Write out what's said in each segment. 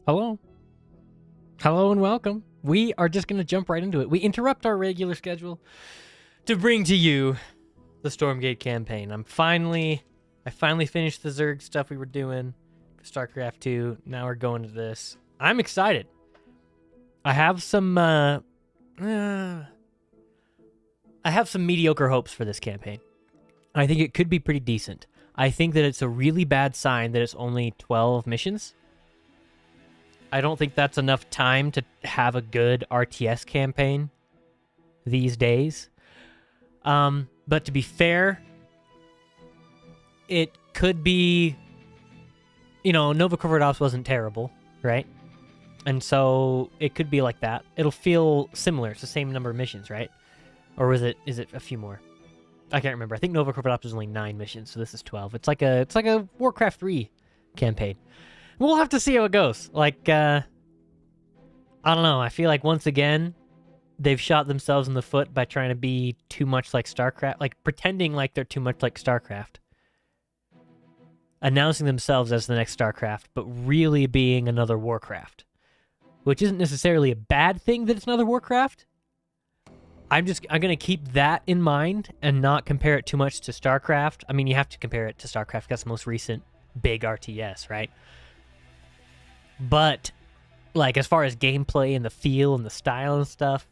Hello. Hello and welcome. We are just going to jump right into it. We interrupt our regular schedule to bring to you the Stormgate campaign. I finally finished the Zerg stuff we were doing, StarCraft 2. Now we're going to this. I'm excited. I have some mediocre hopes for this campaign. I think it could be pretty decent. I think that it's a really bad sign that it's only 12 missions. I don't think that's enough time to have a good RTS campaign these days. But to be fair, it could be, Nova Covert Ops wasn't terrible, right? And so it could be like that. It'll feel similar. It's the same number of missions, right? Or is it a few more? I can't remember. I think Nova Covert Ops was only 9 missions, so this is 12. It's like a Warcraft 3 campaign. We'll have to see how it goes. I don't know. I feel like once again, they've shot themselves in the foot by trying to be too much like StarCraft, like pretending like they're too much like StarCraft. Announcing themselves as the next StarCraft, but really being another Warcraft. Which isn't necessarily a bad thing that it's another Warcraft. I'm going to keep that in mind and not compare it too much to StarCraft. I mean, you have to compare it to StarCraft. That's the most recent big RTS, right? But, as far as gameplay and the feel and the style and stuff,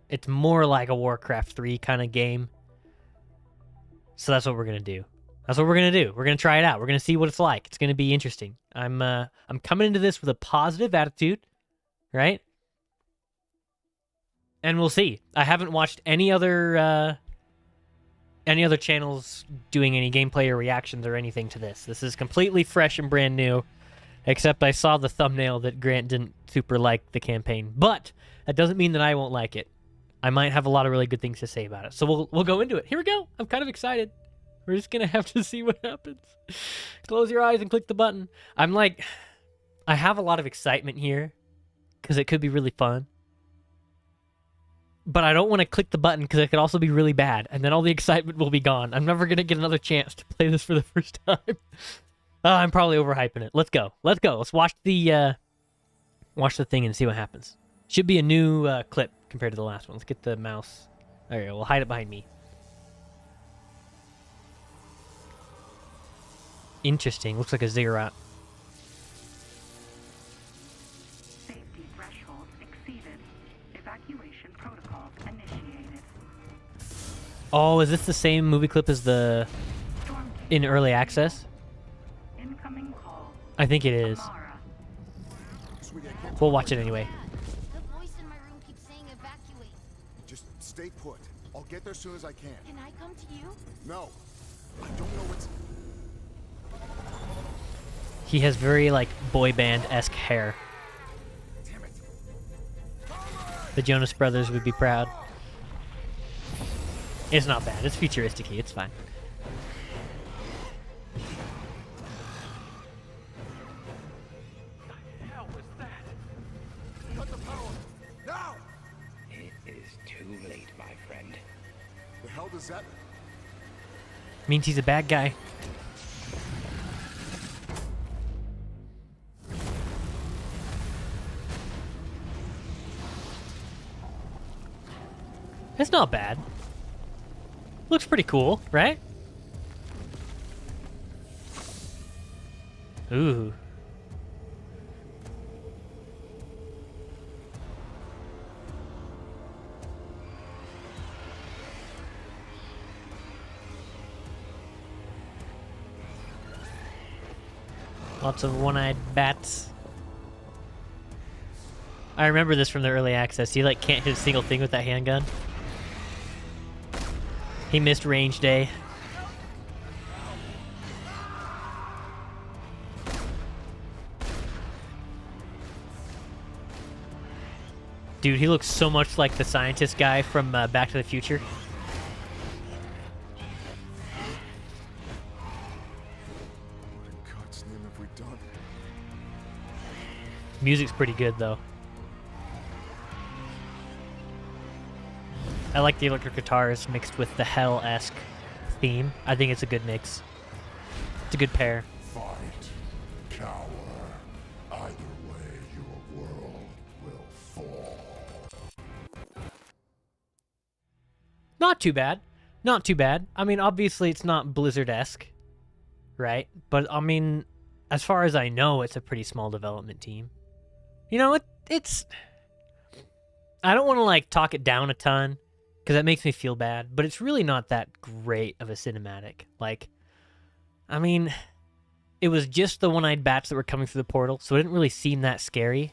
it's more like a Warcraft 3 kind of game. So that's what we're going to do. That's what we're going to do. We're going to try it out. We're going to see what it's like. It's going to be interesting. I'm coming into this with a positive attitude, right? And we'll see. I haven't watched any other channels doing any gameplay or reactions or anything to this. This is completely fresh and brand new. Except I saw the thumbnail that Grant didn't super like the campaign. But that doesn't mean that I won't like it. I might have a lot of really good things to say about it. So we'll go into it. Here we go. I'm kind of excited. We're just going to have to see what happens. Close your eyes and click the button. I have a lot of excitement here because it could be really fun. But I don't want to click the button because it could also be really bad. And then all the excitement will be gone. I'm never going to get another chance to play this for the first time. I'm probably overhyping it. Let's go. Let's watch the thing and see what happens. Should be a new clip compared to the last one. Let's get the mouse. There you go. We'll hide it behind me. Interesting. Looks like a ziggurat. Safety threshold exceeded. Evacuation protocol initiated. Oh, is this the same movie clip as the in early access? Incoming call. I think it is. We'll watch it anyway. The voice in my room keeps saying evacuate. Just stay put. I'll get there as soon as I can. Can I come to you? No. I don't know what's... He has very, boy band-esque hair. Damn it. The Jonas Brothers would be proud. It's not bad. It's futuristic-y. It's fine. Cut the power. Now! It is too late, my friend. The hell does that... Means he's a bad guy. It's not bad. Looks pretty cool, right? Ooh. Lots of one-eyed bats. I remember this from the early access. He can't hit a single thing with that handgun. He missed range day. Dude, he looks so much like the scientist guy from Back to the Future. What in God's name have we done? Music's pretty good, though. I like the electric guitars mixed with the Hell-esque theme. I think it's a good mix. It's a good pair. Fight, cower, either way. not too bad. Not too bad. I mean, obviously it's not Blizzard-esque, right? But, I mean, as far as I know, it's a pretty small development team. You know, it's... I don't want to, like, talk it down a ton, because that makes me feel bad, but it's really not that great of a cinematic. Like, I mean, it was just the one-eyed bats that were coming through the portal, so it didn't really seem that scary.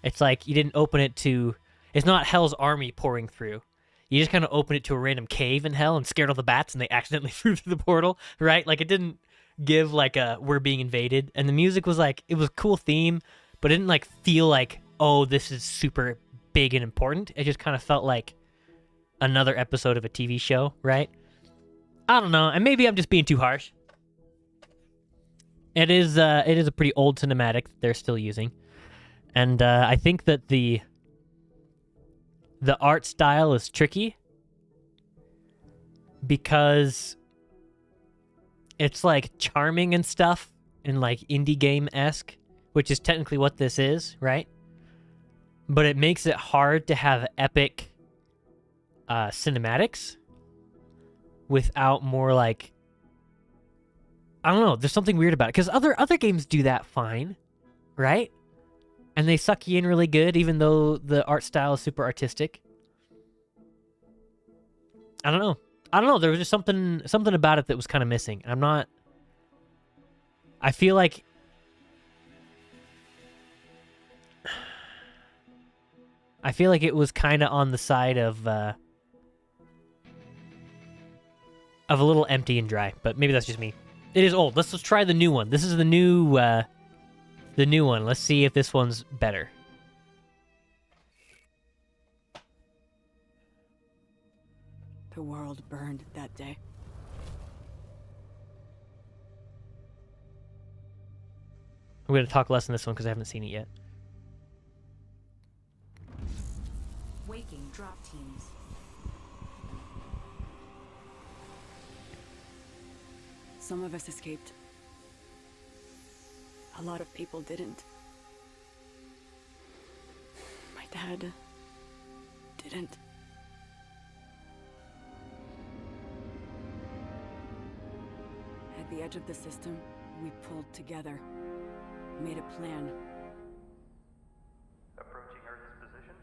It's like, you didn't open it to... It's not Hell's army pouring through. You just kind of opened it to a random cave in Hell and scared all the bats, and they accidentally flew through the portal, right? Like, it didn't give, like, a we're being invaded. And the music was, like, it was a cool theme, but it didn't, like, feel like, oh, this is super big and important. It just kind of felt like another episode of a TV show, right? I don't know, and maybe I'm just being too harsh. It is a pretty old cinematic that they're still using. And I think that the art style is tricky because it's like charming and stuff and like indie game-esque, which is technically what this is, right? But it makes it hard to have epic cinematics without more like, I don't know, there's something weird about it because other games do that fine, right? And they suck you in really good, even though the art style is super artistic. I don't know. There was just something about it that was kind of missing. I feel like it was kind of on the side of a little empty and dry. But maybe that's just me. It is old. Let's try the new one. This is the new one. Let's see if this one's better. The world burned that day. I'm going to talk less on this one because I haven't seen it yet. Waking drop teams. Some of us escaped. A lot of people didn't. My dad didn't. At the edge of the system, we pulled together, made a plan. Approaching Earth's position.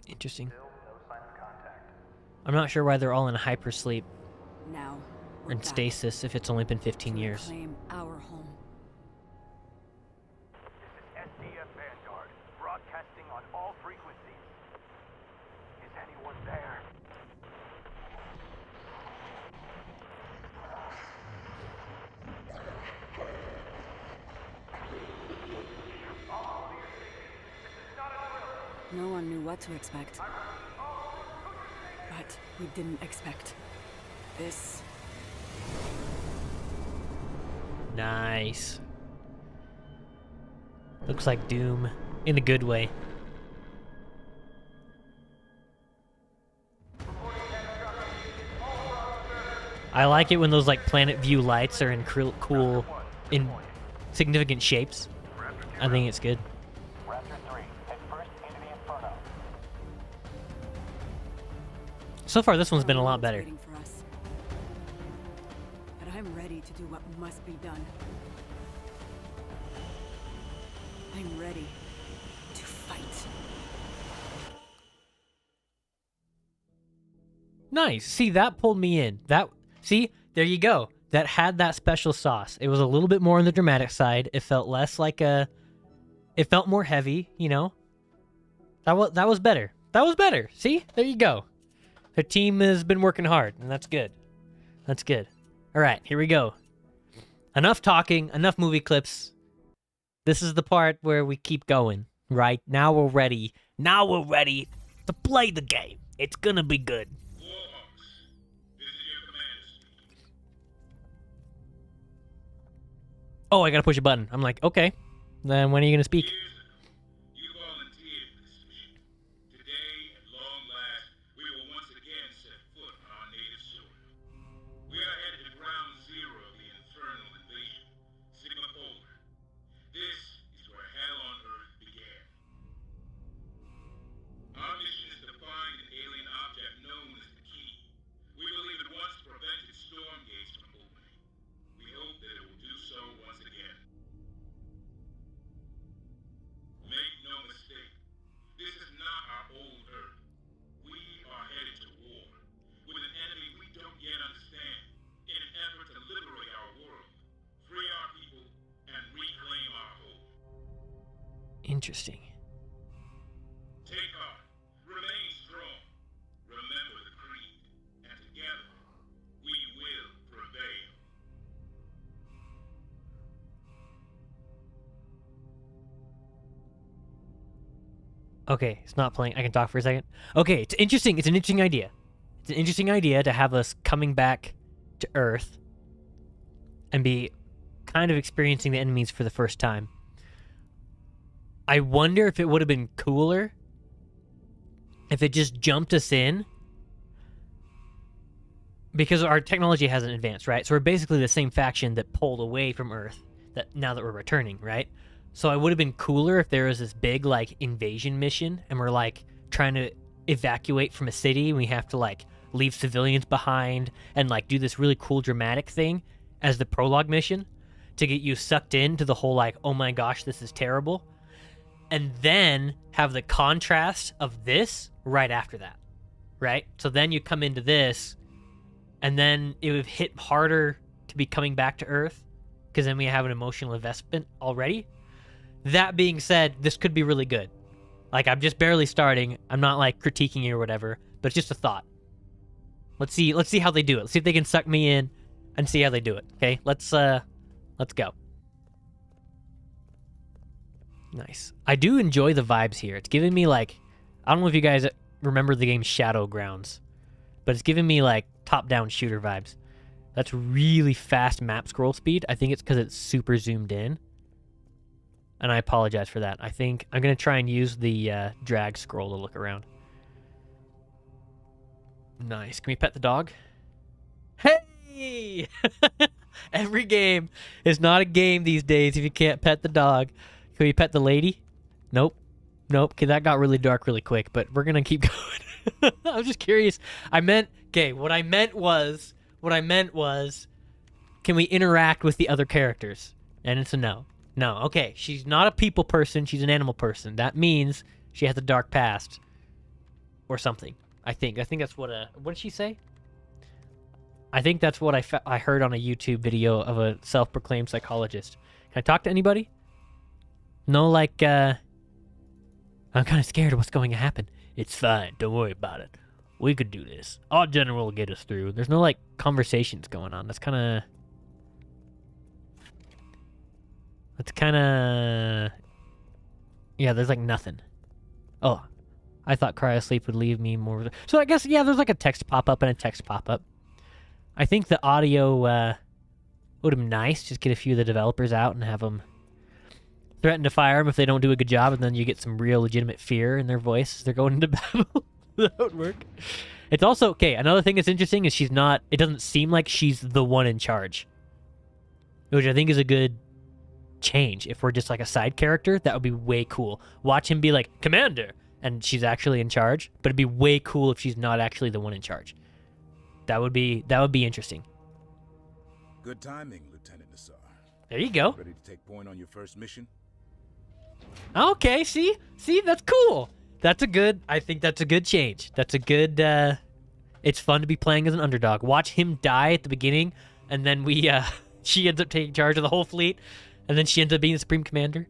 Interesting. Still no sign of contact. I'm not sure why they're all in hypersleep Now, or we're in back stasis if it's only been 15 to years. reclaim our home. This is SDF Vanguard, broadcasting on all frequencies. Is anyone there? No one knew what to expect. But we didn't expect this. Nice. Looks like Doom in a good way. I like it when those like planet view lights are in cool, in significant shapes. I think it's good. Raptor 3, head first into the Inferno. So far, this one's been a Our lot world's better. waiting for us. But I'm ready to do what must be done. I'm ready to fight. Nice. See, that pulled me in. See, there you go. That had that special sauce. It was a little bit more on the dramatic side. It felt less like it felt more heavy, you know? That was better. That was better. See? There you go. The team has been working hard, and that's good. That's good. All right, here we go. Enough talking, enough movie clips. This is the part where we keep going, right? Now we're ready. Now we're ready to play the game. It's gonna be good. Oh, I gotta push a button. I'm like, okay. Then when are you gonna speak? You volunteered for this mission. Today, at long last, we will once again set foot on our native soil. We are headed to ground zero of the infernal invasion, Sigma Polar. This is where hell on Earth began. Our mission is to find an alien object known as the Key. Interesting. Take heart. Remain strong. Remember the creed. And together, we will prevail. Okay, it's not playing. I can talk for a second. Okay, it's interesting. It's an interesting idea. It's an interesting idea to have us coming back to Earth and be kind of experiencing the enemies for the first time. I wonder if it would have been cooler if it just jumped us in, because our technology hasn't advanced, right? So we're basically the same faction that pulled away from Earth that now that we're returning, right? So it would have been cooler if there was this big like invasion mission and we're like trying to evacuate from a city and we have to like leave civilians behind and like do this really cool dramatic thing as the prologue mission to get you sucked into the whole like, oh my gosh, this is terrible. And then have the contrast of this right after that, right? So then you come into this and then it would hit harder to be coming back to Earth because then we have an emotional investment already. That being said, this could be really good. Like, I'm just barely starting. I'm not, like, critiquing it or whatever, but it's just a thought. Let's see how they do it. Let's see if they can suck me in and see how they do it, okay? Let's go. Nice. I do enjoy the vibes here. It's giving me, like, I don't know if you guys remember the game Shadowgrounds, but it's giving me, like, top-down shooter vibes. That's really fast map scroll speed. I think it's because it's super zoomed in. And I apologize for that. I think I'm going to try and use the drag scroll to look around. Nice. Can we pet the dog? Hey! Every game is not a game these days if you can't pet the dog. Can we pet the lady? Nope. Okay, that got really dark really quick, but we're going to keep going. I was just curious. What I meant was, can we interact with the other characters? And it's a no. No, okay, she's not a people person, she's an animal person. That means she has a dark past. Or something, I think. I think that's what did she say? I think that's what I heard on a YouTube video of a self-proclaimed psychologist. Can I talk to anybody? No, like, I'm kind of scared of what's going to happen. It's fine, don't worry about it. We could do this. Our general will get us through. There's no, like, conversations going on. That's kind of... Yeah, there's like nothing. Oh, I thought cryosleep would leave me more... So I guess, yeah, there's like a text pop-up and a text pop-up. I think the audio would have been nice. Just get a few of the developers out and have them threaten to fire them if they don't do a good job, and then you get some real legitimate fear in their voice as they're going into battle. That would work. It's also, okay, another thing that's interesting is it doesn't seem like she's the one in charge. Which I think is a good... change. If we're just like a side character, that would be way cool. Watch him be like commander and she's actually in charge, but it'd be way cool if she's not actually the one in charge. That would be interesting. Good timing, Lieutenant Nassar. There you go. Ready to take point on your first mission? Okay, see, that's cool. I think that's a good change. That's a good it's fun to be playing as an underdog. Watch him die at the beginning and then she ends up taking charge of the whole fleet. And then she ends up being the Supreme Commander.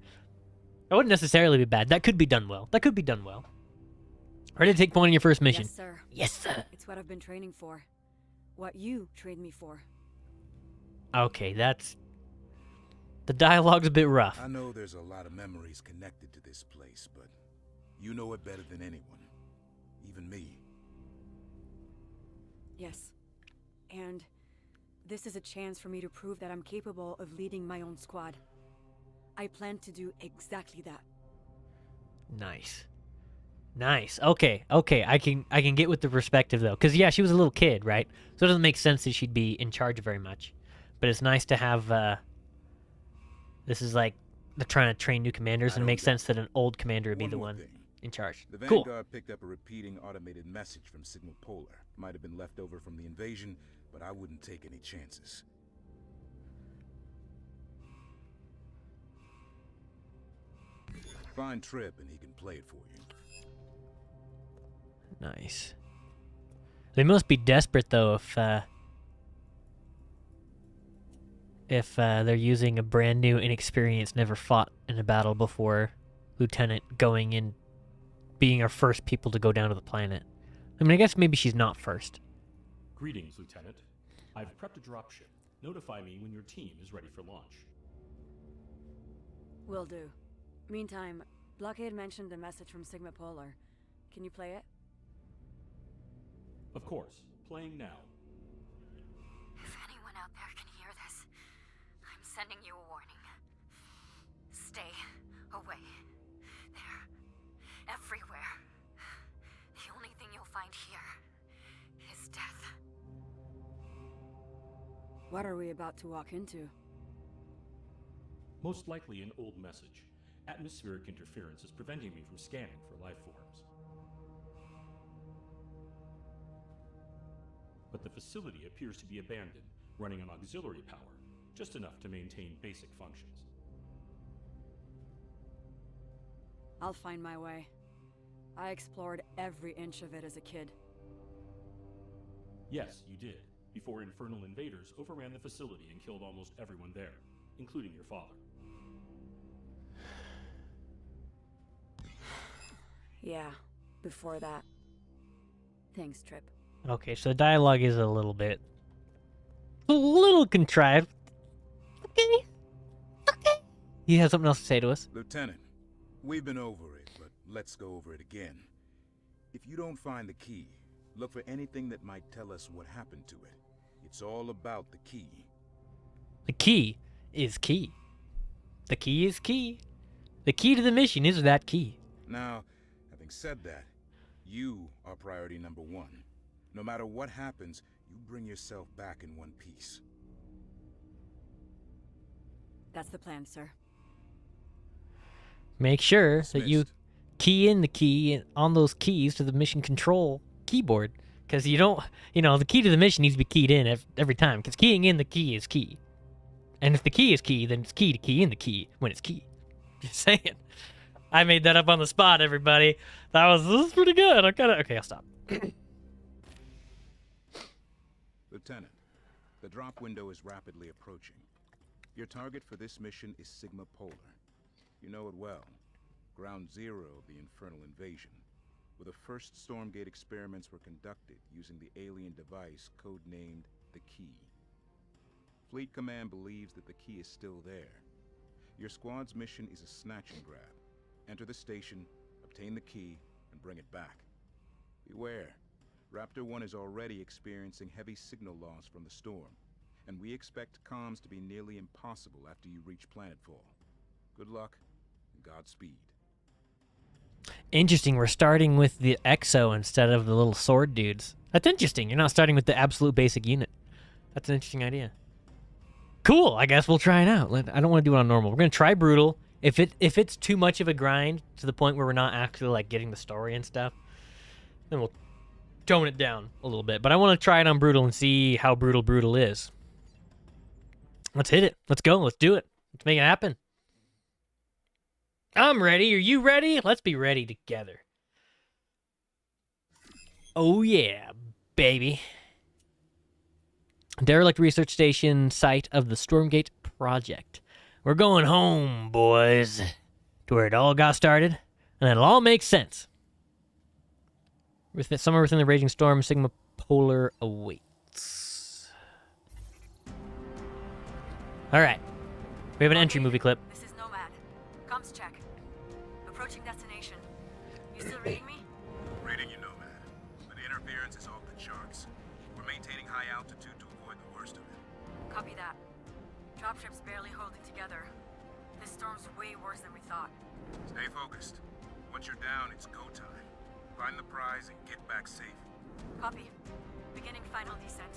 That wouldn't necessarily be bad. That could be done well. Ready to take point on your first mission? Yes, sir. Yes, sir. It's what I've been training for. What you trained me for. Okay, that's... The dialogue's a bit rough. I know there's a lot of memories connected to this place, but you know it better than anyone. Even me. Yes. And... this is a chance for me to prove that I'm capable of leading my own squad. I plan to do exactly that. Nice. Okay. I can get with the perspective though, because yeah, she was a little kid, right? So it doesn't make sense that she'd be in charge very much. But it's nice to have. This is like they're trying to train new commanders, and it makes sense that an old commander would be the one in charge. The Cool. Vanguard picked up a repeating automated message from Signal Polar. Might have been left over from the invasion, but I wouldn't take any chances. Find Trip and he can play it for you. Nice. They must be desperate though if they're using a brand new, inexperienced, never fought in a battle before Lieutenant going in, being our first people to go down to the planet. I mean, I guess maybe she's not first. Greetings, Lieutenant. I've prepped a dropship. Notify me when your team is ready for launch. Will do. Meantime, Blockade mentioned a message from Sigma Polar. Can you play it? Of course. Playing now. If anyone out there can hear this, I'm sending you a warning. Stay away. They're everywhere. The only thing you'll find here is death. What are we about to walk into? Most likely an old message. Atmospheric interference is preventing me from scanning for life forms. But the facility appears to be abandoned, running on auxiliary power, just enough to maintain basic functions. I'll find my way. I explored every inch of it as a kid. Yes, you did, before infernal invaders overran the facility and killed almost everyone there, including your father. Yeah, before that. Thanks, Trip. Okay, so the dialogue is a little contrived. Okay. Okay. He has something else to say to us. Lieutenant, we've been over it, but let's go over it again. If you don't find the key, look for anything that might tell us what happened to it. It's all about the key. The key is key. The key is key. The key to the mission is that key. Now, having said that, you are priority number one. No matter what happens, you bring yourself back in one piece. That's the plan, sir. Make sure that you Dismissed. key in the key on those keys to the mission control keyboard. Because you don't, the key to the mission needs to be keyed in every time. Because keying in the key is key. And if the key is key, then it's key to key in the key when it's key. Just saying. I made that up on the spot, everybody. This is pretty good. Okay, I'll stop. Lieutenant, the drop window is rapidly approaching. Your target for this mission is Sigma Polar. You know it well. Ground zero of the infernal invasion, where the first Stormgate experiments were conducted using the alien device codenamed the Key. Fleet Command believes that the key is still there. Your squad's mission is a snatch and grab. Enter the station, obtain the key, and bring it back. Beware. Raptor 1 is already experiencing heavy signal loss from the storm, and we expect comms to be nearly impossible after you reach planetfall. Good luck, and Godspeed. Interesting, we're starting with the Exo instead of the little sword dudes. That's interesting. You're not starting with the absolute basic unit. That's an interesting idea. Cool, I guess we'll try it out. I don't want to do it on normal. We're going to try brutal. If it's too much of a grind to the point where we're not actually getting the story and stuff, then we'll tone it down a little bit. But I want to try it on brutal and see how brutal is. Let's hit it. Let's go. Let's do it. Let's make it happen. I'm ready. Are you ready? Let's be ready together. Oh yeah, baby. Derelict Research Station, site of the Stormgate project. We're going home, boys, to where it all got started, and it'll all make sense. Somewhere within the raging storm, Sigma Polar awaits. All right, we have an entry movie clip. This is Nomad. Comms check. Approaching destination. You still reading me? Reading you, Nomad. But the interference is off the charts. We're maintaining high altitude to avoid the worst of it. Copy that. Dropship's barely holding together. This storm's way worse than we thought. Stay focused. Once you're down, it's go time. Find the prize and get back safe. Copy. Beginning final descent.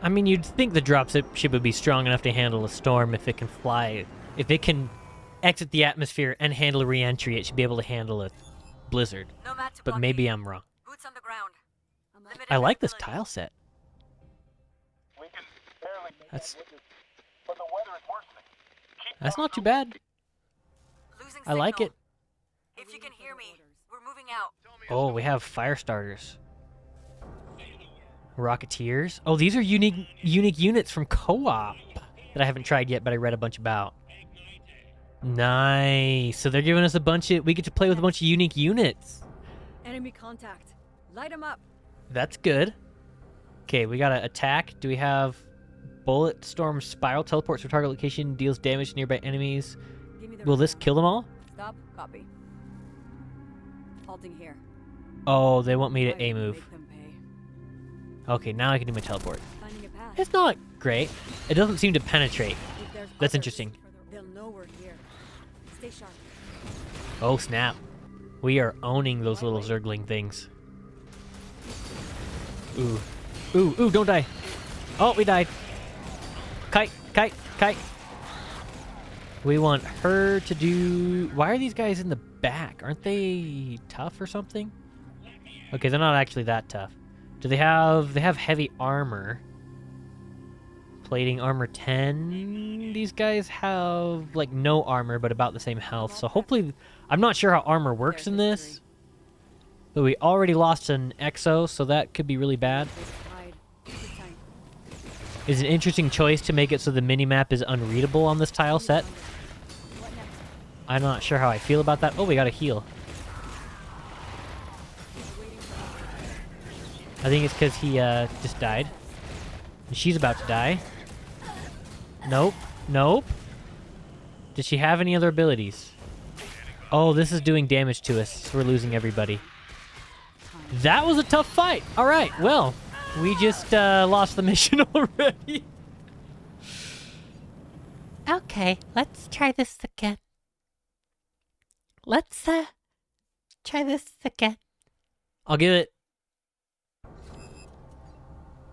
I mean, you'd think the dropship would be strong enough to handle a storm if it can fly. If it can exit the atmosphere and handle a re-entry, it should be able to handle a blizzard. Nomad to But blockade. maybe I'm wrong. Boots on the ground. Limited I like this visibility. tile set. We can barely make That's it, but the weather is worsening. Keep that's on not too bad. Losing I like signal. it. If you can hear me, we're moving out. Oh, we have fire starters. Rocketeers. Oh, these are unique units from co-op. that I haven't tried yet, but I read a bunch about. Nice. So they're giving us a bunch of... We get to play with a bunch of unique units. Enemy contact. Light them up. That's good. Okay, we gotta attack. Do we have... Bullet Storm Spiral teleports to target location, deals damage to nearby enemies. Give me the Will this rundown. kill them all? Stop. Copy. Halting here. Oh, they want me I to A will move. make them pay. Okay, now I can do my teleport. Finding a path. It's not great. It doesn't seem to penetrate. If there's That's others, interesting. They'll know we're here. Stay sharp. Oh, snap. We are owning those little Zergling things. Ooh. Ooh, ooh, don't die. Oh, we died. Kite, kite, kite. We want her to do... Why are these guys in the back? Aren't they tough or something? Okay, they're not actually that tough. Do they have... They have heavy armor. Plating armor 10. These guys have, like, no armor, but about the same health. So hopefully... I'm not sure how armor works in this. But we already lost an Exo, so that could be really bad. Is an interesting choice to make it so the minimap is unreadable on this tile set. I'm not sure how I feel about that. Oh, we got a heal. I think it's because he just died. And she's about to die. Nope. Nope. Does she have any other abilities? Oh, this is doing damage to us. So we're losing everybody. That was a tough fight. All right, well, we just lost the mission already. Okay, let's try this again. Let's try this again. I'll give it...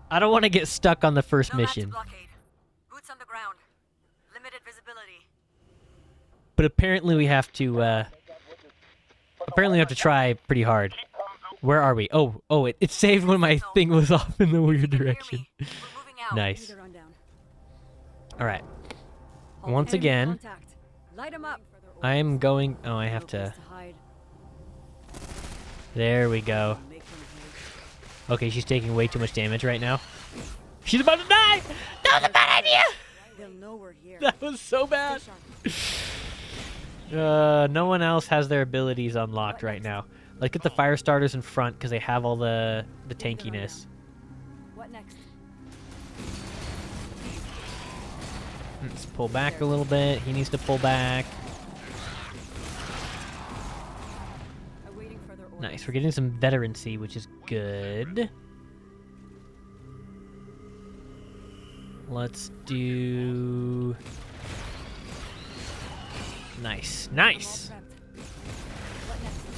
I don't want to get stuck on the first mission. Blockade. Boots on the ground. Limited visibility. But apparently we have to, try pretty hard. Where are we? Oh, it saved when my thing was off in the weird direction. Nice. Alright. Once again, Light 'em up. I am going... Oh, I have to... There we go. Okay, she's taking way too much damage right now. She's about to die! That was a bad idea! They'll know we're here. That was so bad. No one else has their abilities unlocked right now. Like, get the fire starters in front because they have all the tankiness. What next? Let's pull back a little bit. He needs to pull back. Nice. We're getting some veterancy, which is good. Let's do... Nice. Nice!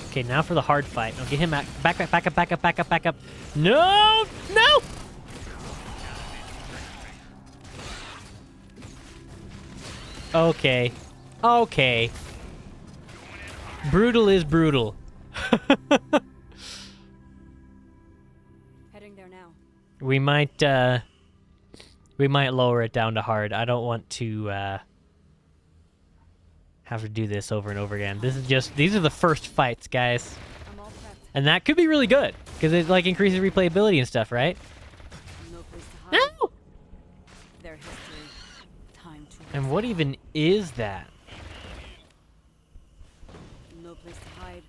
Okay, now for the hard fight. I'll get him back. Back up, back up, back up, back up, back up. No! No! Okay. Okay. Brutal is brutal. Heading there now. We might lower it down to hard. I don't want to have to do this over and over again. These are the first fights, guys. I'm all prepped. And that could be really good because it like increases replayability and stuff, right? No place to hide. No! Their history. Time to And what even is that? No place to hide.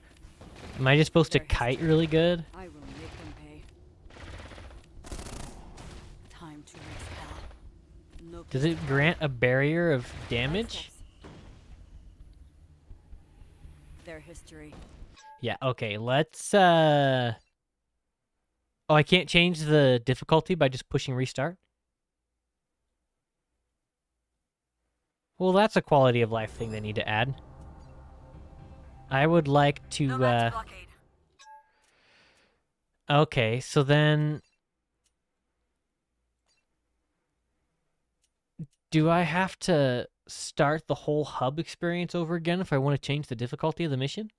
Am I just supposed to kite really good? I will make them pay. Time to raise hell. No Does place it to grant a barrier of hide. damage? Steps. Their history. Yeah, okay, let's Oh, I can't change the difficulty by just pushing restart? Well, that's a quality of life thing they need to add. I would like to Nomad's blockade. Okay, so then do I have to start the whole hub experience over again if I want to change the difficulty of the mission?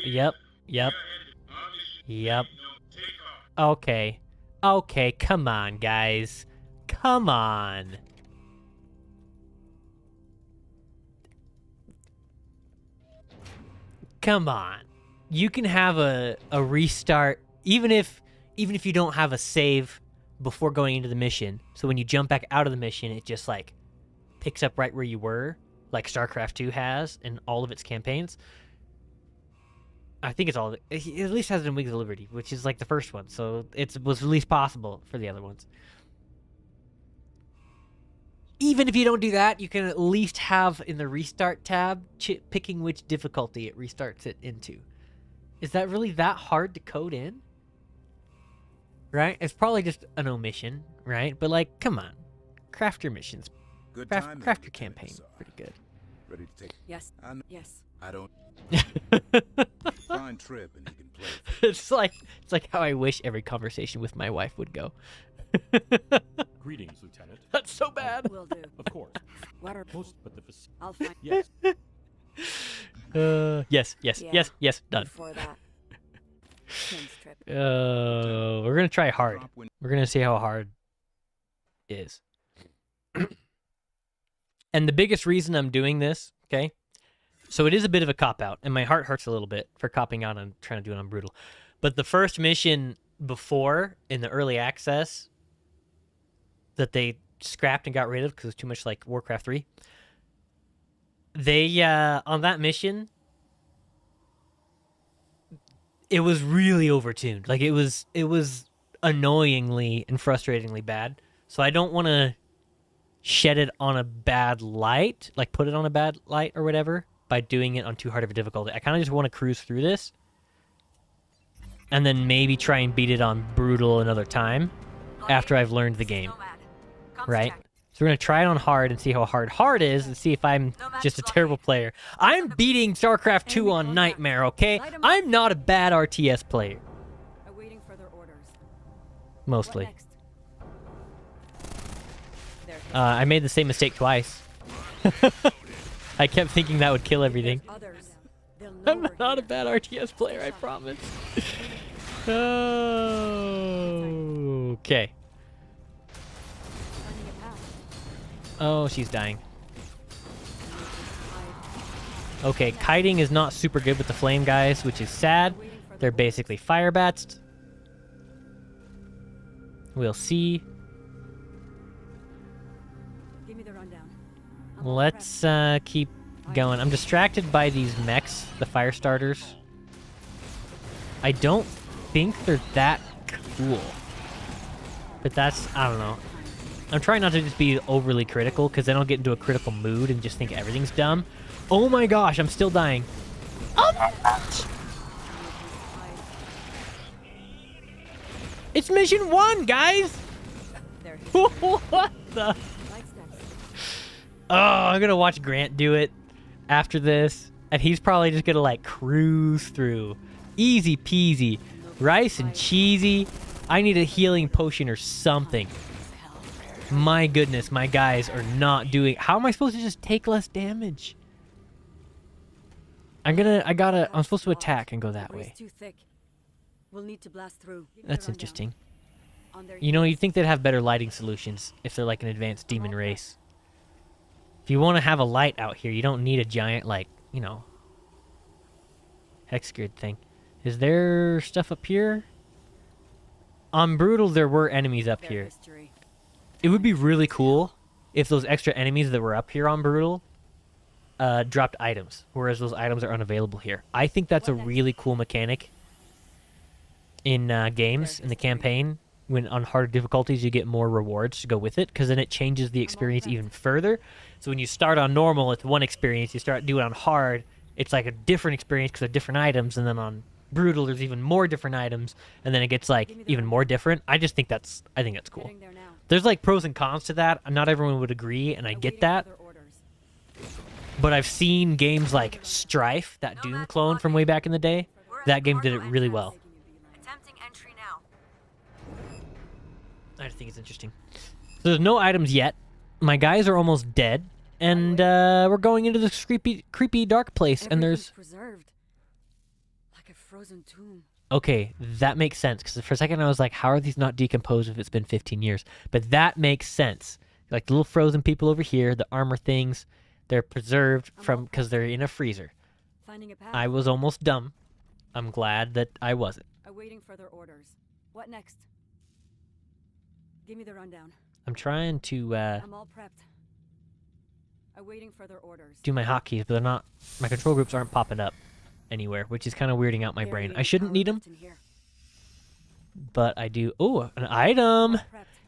Yep. Okay. Okay, come on, guys. Come on. Come on. You can have a restart, even if even if you don't have a save before going into the mission, so when you jump back out of the mission, it just like picks up right where you were, like StarCraft 2 has in all of its campaigns. I think it's all, it at least has it in Wings of Liberty, which is like the first one, so it was at least possible for the other ones. Even if you don't do that, you can at least have in the restart tab picking which difficulty it restarts it into. Is that really that hard to code in? Right? It's probably just an omission, right? But like, come on. Craft your missions. Good Craft time, your Lieutenant campaign. Assad. Pretty good. Ready to take? Yes. Yes. I don't. Fine trip, and you can play. It's like how I wish every conversation with my wife would go. Greetings, Lieutenant. That's so bad. Will do. Of course. Water. Most, but the I'll find. yes. Yes. Yeah, Done. Before that. King's trip. We're gonna try hard. We're gonna see how hard it is. And the biggest reason I'm doing this, okay? So it is a bit of a cop-out, and my heart hurts a little bit for copping out and trying to do it on brutal. But the first mission before, in the early access, that they scrapped and got rid of because it was too much like Warcraft 3, they, on that mission, it was really overtuned. Like, it was annoyingly and frustratingly bad. So I don't want to shed it on a bad light, like put it on a bad light or whatever, by doing it on too hard of a difficulty. I kind of just want to cruise through this and then maybe try and beat it on brutal another time after I've learned the game, right? So we're going to try it on hard and see how hard is and see if I'm just a terrible player. I'm beating StarCraft 2 on Nightmare, okay? I'm not a bad RTS player. Awaiting further orders. Mostly. What next? There. I made the same mistake twice. I kept thinking that would kill everything. Others. They'll know I'm we're not a here. bad RTS player, I promise. Oh, okay. Finding a path. Oh, she's dying. Okay, kiting is not super good with the flame guys, which is sad. They're basically fire bats. We'll see. Give me the rundown. I'm all Let's keep going. I'm distracted by these mechs, the fire starters. I don't think they're that cool. But that's, I don't know. I'm trying not to just be overly critical, because then I'll get into a critical mood and just think everything's dumb. Oh my gosh, I'm still dying. Oh my gosh! It's mission 1, guys! There. What the? Light steps. Oh, I'm gonna watch Grant do it after this, and he's probably just gonna like cruise through. Easy peasy. Rice and cheesy. I need a healing potion or something. My goodness, my guys are not doing... How am I supposed to just take less damage? I'm supposed to attack and go that way. Too thick. We'll need to blast through. That's interesting. On their You know, you'd think they'd have better lighting solutions if they're like an advanced demon race. If you want to have a light out here, you don't need a giant, like, you know, hex grid thing. Is there stuff up here? On Brutal, there were enemies up here. history. It would be really cool if those extra enemies that were up here on Brutal dropped items, whereas those items are unavailable here. I think that's a really cool mechanic in games, in the campaign. When on harder difficulties, you get more rewards to go with it, because then it changes the experience even further. So when you start on normal, it's one experience. You start doing it on hard, it's like a different experience because of different items, and then on Brutal, there's even more different items, and then it gets like even more different. I think that's cool. Getting there now. There's like pros and cons to that. Not everyone would agree, and I get that. But I've seen games like Strife, that Doom clone from way back in the day. That game did it really well. Attempting entry now. I just think it's interesting. So there's no items yet. My guys are almost dead, and we're going into this creepy dark place. And there's preserved. Like a frozen tomb. okay, that makes sense. Because for a second I was like, how are these not decomposed if it's been 15 years? But that makes sense. Like the little frozen people over here, the armor things, they're preserved from because they're in a freezer. Finding a path. I was almost dumb. I'm glad that I wasn't. Awaiting further orders. What next? Give me the rundown. I'm trying to I'm all prepped. Awaiting further orders. do my hotkeys, but they're not. My control groups aren't popping up anywhere, which is kind of weirding out my brain. I shouldn't need them, but I do. Oh, an item.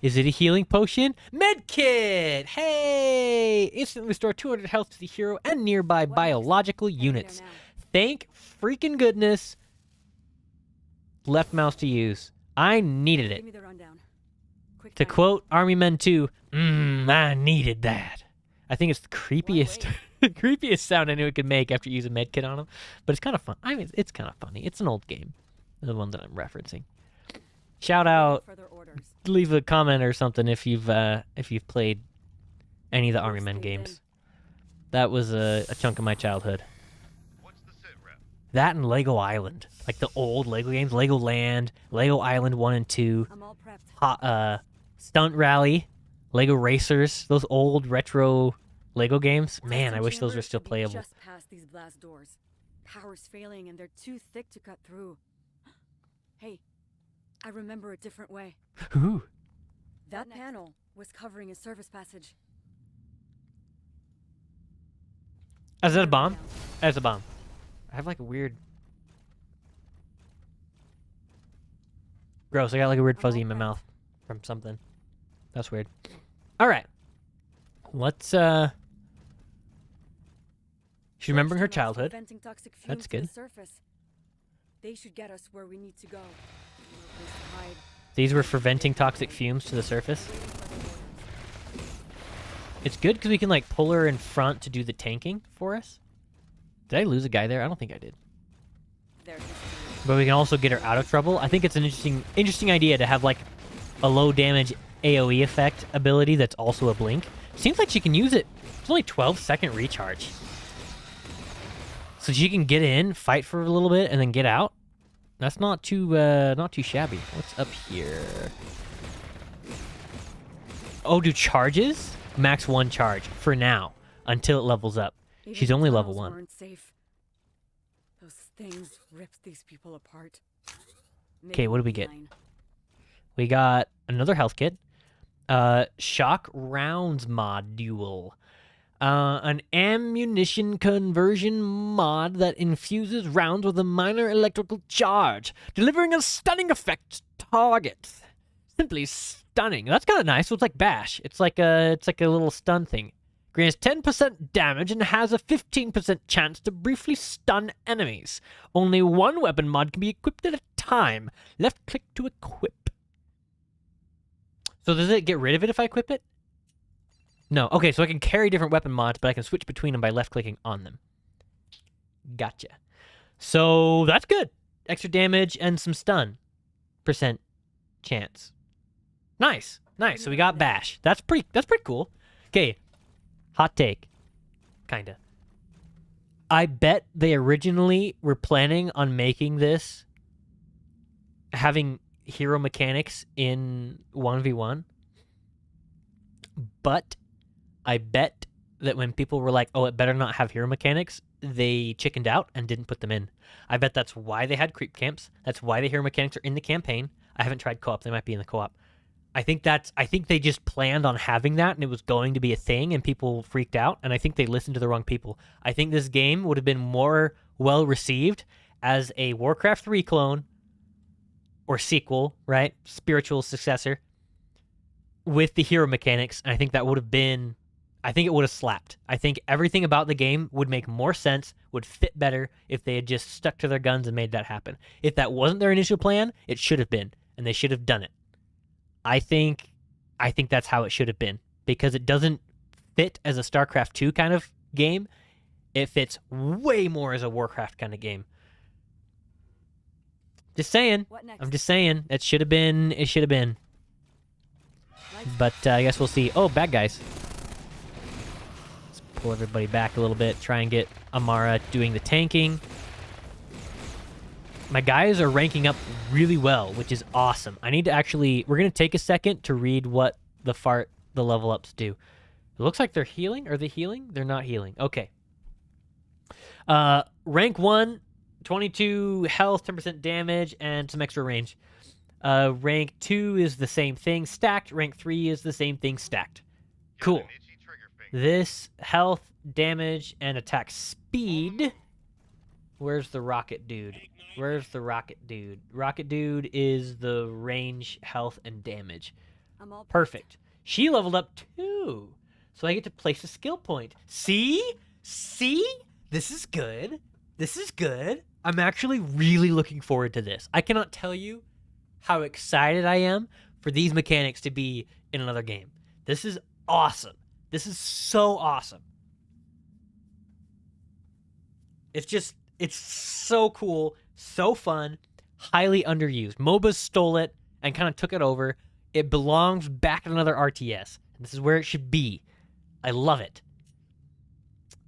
Is it a healing potion? Medkit! Hey! Instantly restore 200 health to the hero and nearby biological units. Thank freaking goodness. Left mouse to use. I needed it. Give me the rundown. Quick To time. quote Army Men 2, I needed that. I think it's the creepiest, creepiest sound anyone could make after you use a medkit on them. But it's kind of fun. I mean, it's kind of funny. It's an old game. The one that I'm referencing. Shout out, Further orders. leave a comment or something if you've played any of the Army Men games. That was a chunk of my childhood. That and Lego Island, like the old Lego games, Lego Land, Lego Island 1 and 2, I'm all prepped. Stunt Rally, Lego Racers, those old retro Lego games. Man, I wish those were still Should be playable. Just past these blast doors. Power's failing and they're too thick to cut through. Hey, I remember a different way. Ooh. That panel was covering a service passage. Is that a bomb? That's a bomb. I have like a weird... Gross, I got like a weird fuzzy in my mouth from something. That's weird. Alright. Let's, She's remembering her childhood. Venting toxic fumes That's to good. the surface. They should get us where we need to go. No place to hide. These were for venting toxic fumes to the surface. It's good because we can like pull her in front to do the tanking for us. Did I lose a guy there? I don't think I did. But we can also get her out of trouble. I think it's an interesting idea to have like a low damage AoE effect ability that's also a blink. Seems like she can use it. It's only 12-second recharge. So she can get in, fight for a little bit, and then get out. That's not too shabby. What's up here? Oh, do charges? Max 1 charge for now until it levels up. Even She's the only level tunnels 1. weren't safe. Those things ripped these people apart. Okay, what do we get? Mine. We got another health kit. Shock rounds module. An ammunition conversion mod that infuses rounds with a minor electrical charge, delivering a stunning effect to targets. Simply stunning. That's kind of nice. So it's like Bash. It's like a little stun thing. Grants 10% damage and has a 15% chance to briefly stun enemies. Only one weapon mod can be equipped at a time. Left click to equip. So does it get rid of it if I equip it? No. Okay, so I can carry different weapon mods, but I can switch between them by left-clicking on them. Gotcha. So that's good. Extra damage and some stun percent chance. Nice. Nice. So we got Bash. That's pretty cool. Okay. Hot take. Kinda. I bet they originally were planning on making this having hero mechanics in 1v1. But I bet that when people were like, oh, it better not have hero mechanics, they chickened out and didn't put them in. I bet that's why they had creep camps. That's why the hero mechanics are in the campaign. I haven't tried co-op. They might be in the co-op. I think they just planned on having that and it was going to be a thing and people freaked out and I think they listened to the wrong people. I think this game would have been more well received as a Warcraft 3 clone or sequel, right? Spiritual successor with the hero mechanics. And I think that would have been, I think it would have slapped. I think everything about the game would make more sense, would fit better if they had just stuck to their guns and made that happen. If that wasn't their initial plan, it should have been, and they should have done it. I think that's how it should have been because it doesn't fit as a StarCraft 2 kind of game. It fits way more as a Warcraft kind of game. Just saying. I'm just saying. It should have been. It should have been. But I guess we'll see. Oh, bad guys. Let's pull everybody back a little bit. Try and get Amara doing the tanking. My guys are ranking up really well, which is awesome. I need to actually... We're going to take a second to read what the level ups do. It looks like they're healing. Are they healing? They're not healing. Okay. Rank 1, 22 health, 10% damage, and some extra range. Rank 2 is the same thing stacked. Rank 3 is the same thing stacked. Cool. This health, damage, and attack speed. Where's the rocket dude? Where's the rocket dude? Rocket dude is the range, health, and damage. I'm all Perfect. She leveled up too. So I get to place a skill point. See? See? This is good. This is good. I'm actually really looking forward to this. I cannot tell you how excited I am for these mechanics to be in another game. This is awesome. This is so awesome. It's so cool, so fun, highly underused. MOBAs stole it and kind of took it over. It belongs back in another RTS. And this is where it should be. I love it.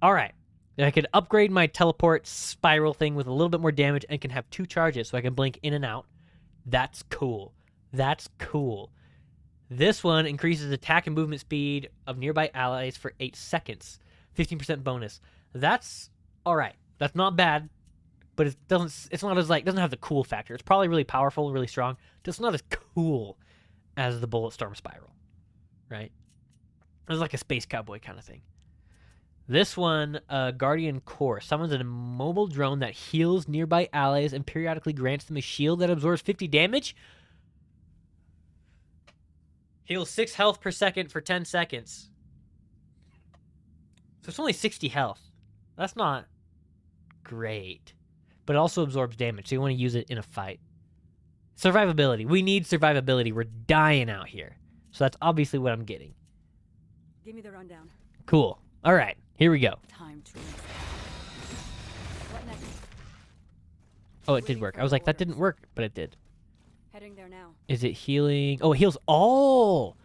All right. I could upgrade my teleport spiral thing with a little bit more damage and can have 2 charges so I can blink in and out. That's cool. That's cool. This one increases attack and movement speed of nearby allies for 8 seconds. 15% bonus. That's all right. That's not bad, but it's not as doesn't have the cool factor. It's probably really powerful, really strong. Just not as cool as the Bulletstorm Spiral, right? It's like a space cowboy kind of thing. This one, Guardian Core, summons a mobile drone that heals nearby allies and periodically grants them a shield that absorbs 50 damage. Heals 6 health per second for 10 seconds. So it's only 60 health. That's not great. But it also absorbs damage, so you want to use it in a fight. Survivability. We need survivability. We're dying out here. So that's obviously what I'm getting. Give me the rundown. Cool. All right. Here we go. Time to What next? Oh, it did work. I was like, that didn't work, but it did. Heading there now. Is it healing? Oh, it heals all.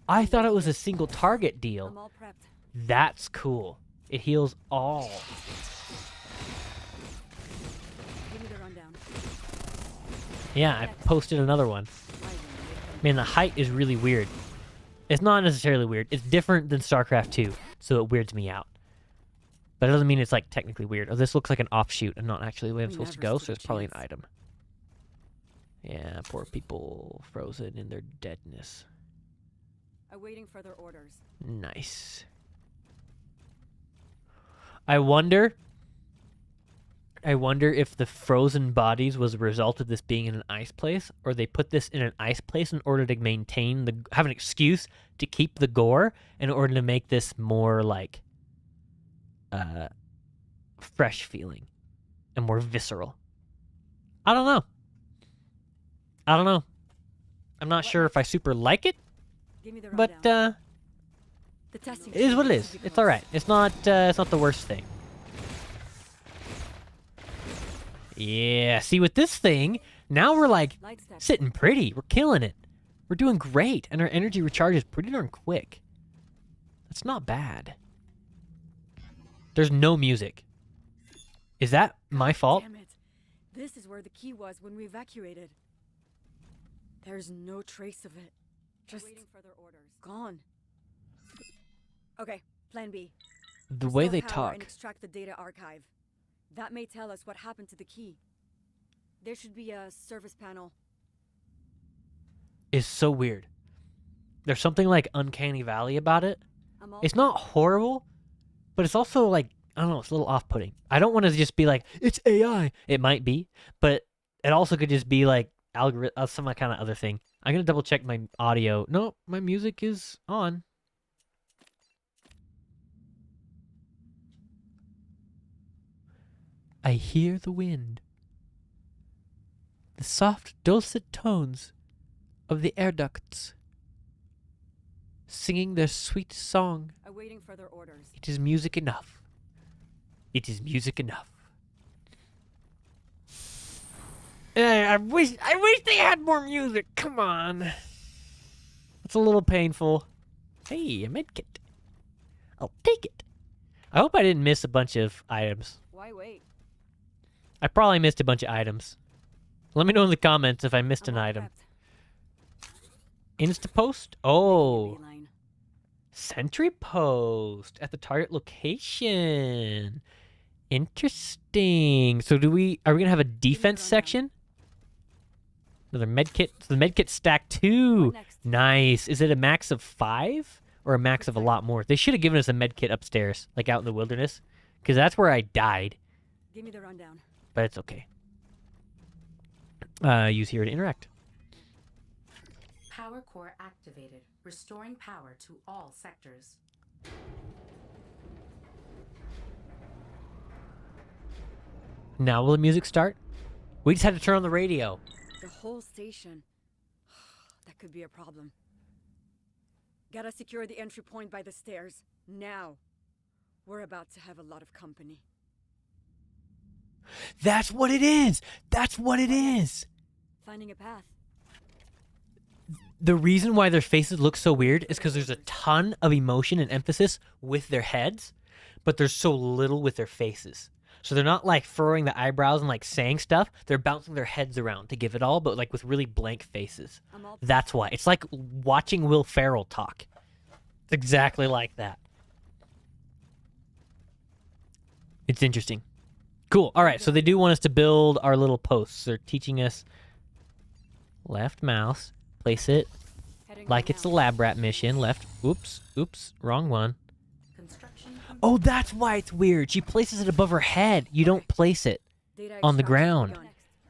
I thought it was a single target I'm deal. all prepped. That's cool. It heals all. Give me the rundown. Yeah, I posted another one. Man, the height is really weird. It's not necessarily weird. It's different than StarCraft 2, so it weirds me out. But it doesn't mean it's like technically weird. Oh, this looks like an offshoot and not actually the way I'm supposed to go, so it's probably an item. Yeah, poor people frozen in their deadness. Awaiting further orders. Nice. I wonder if the frozen bodies was a result of this being in an ice place, or they put this in an ice place in order to maintain have an excuse to keep the gore in order to make this more like fresh feeling and more visceral. I don't know. I'm not sure if I super like it, but The testing it is what it is. It's all right. It's not the worst thing. Yeah, see with this thing, now we're like sitting pretty. We're killing it. We're doing great, and our energy recharges pretty darn quick. That's not bad. There's no music. Is that my fault? Damn it. This is where the key was when we evacuated. There's no trace of it. Just waiting further orders. Gone. Okay, plan B. The way they Restore power talk. and extract the data archive. That may tell us what happened to the key. There should be a service panel. Is so weird. There's something like Uncanny Valley about it. It's not horrible, but it's also like, I don't know, it's a little off-putting. I don't want to just be like, it's AI. It might be, but it also could just be like some kind of other thing. I'm going to double check my audio. No, my music is on. I hear the wind. The soft, dulcet tones of the air ducts, singing their sweet song. Awaiting further orders. It is music enough. It is music enough. I wish they had more music. Come on. It's a little painful. Hey, a medkit. I'll take it. I hope I didn't miss a bunch of items. Why wait? I probably missed a bunch of items. Let me know in the comments if I missed an item. Instapost? Oh. Sentry post at the target location. Interesting. So are we going to have a defense section? Another med kit. So the med kit stack 2. Nice. Is it a max of 5 or a max of a lot more? They should have given us a med kit upstairs, like out in the wilderness, because that's where I died. Give me the rundown. But it's okay. Use here to interact. Power core activated, restoring power to all sectors. Now will the music start? We just had to turn on the radio. The whole station. That could be a problem. Gotta secure the entry point by the stairs. Now. We're about to have a lot of company. That's what it is! That's what it is! Finding a path. The reason why their faces look so weird is because there's a ton of emotion and emphasis with their heads, but there's so little with their faces. So they're not like furrowing the eyebrows and like saying stuff. They're bouncing their heads around to give it all, but like with really blank faces. That's why. It's like watching Will Ferrell talk. It's exactly like that. It's interesting. Cool. All right, so they do want us to build our little posts. They're teaching us left mouse, place it like it's a lab rat mission. Left. Oops. Wrong one. Oh, that's why it's weird. She places it above her head. You don't place it on the ground.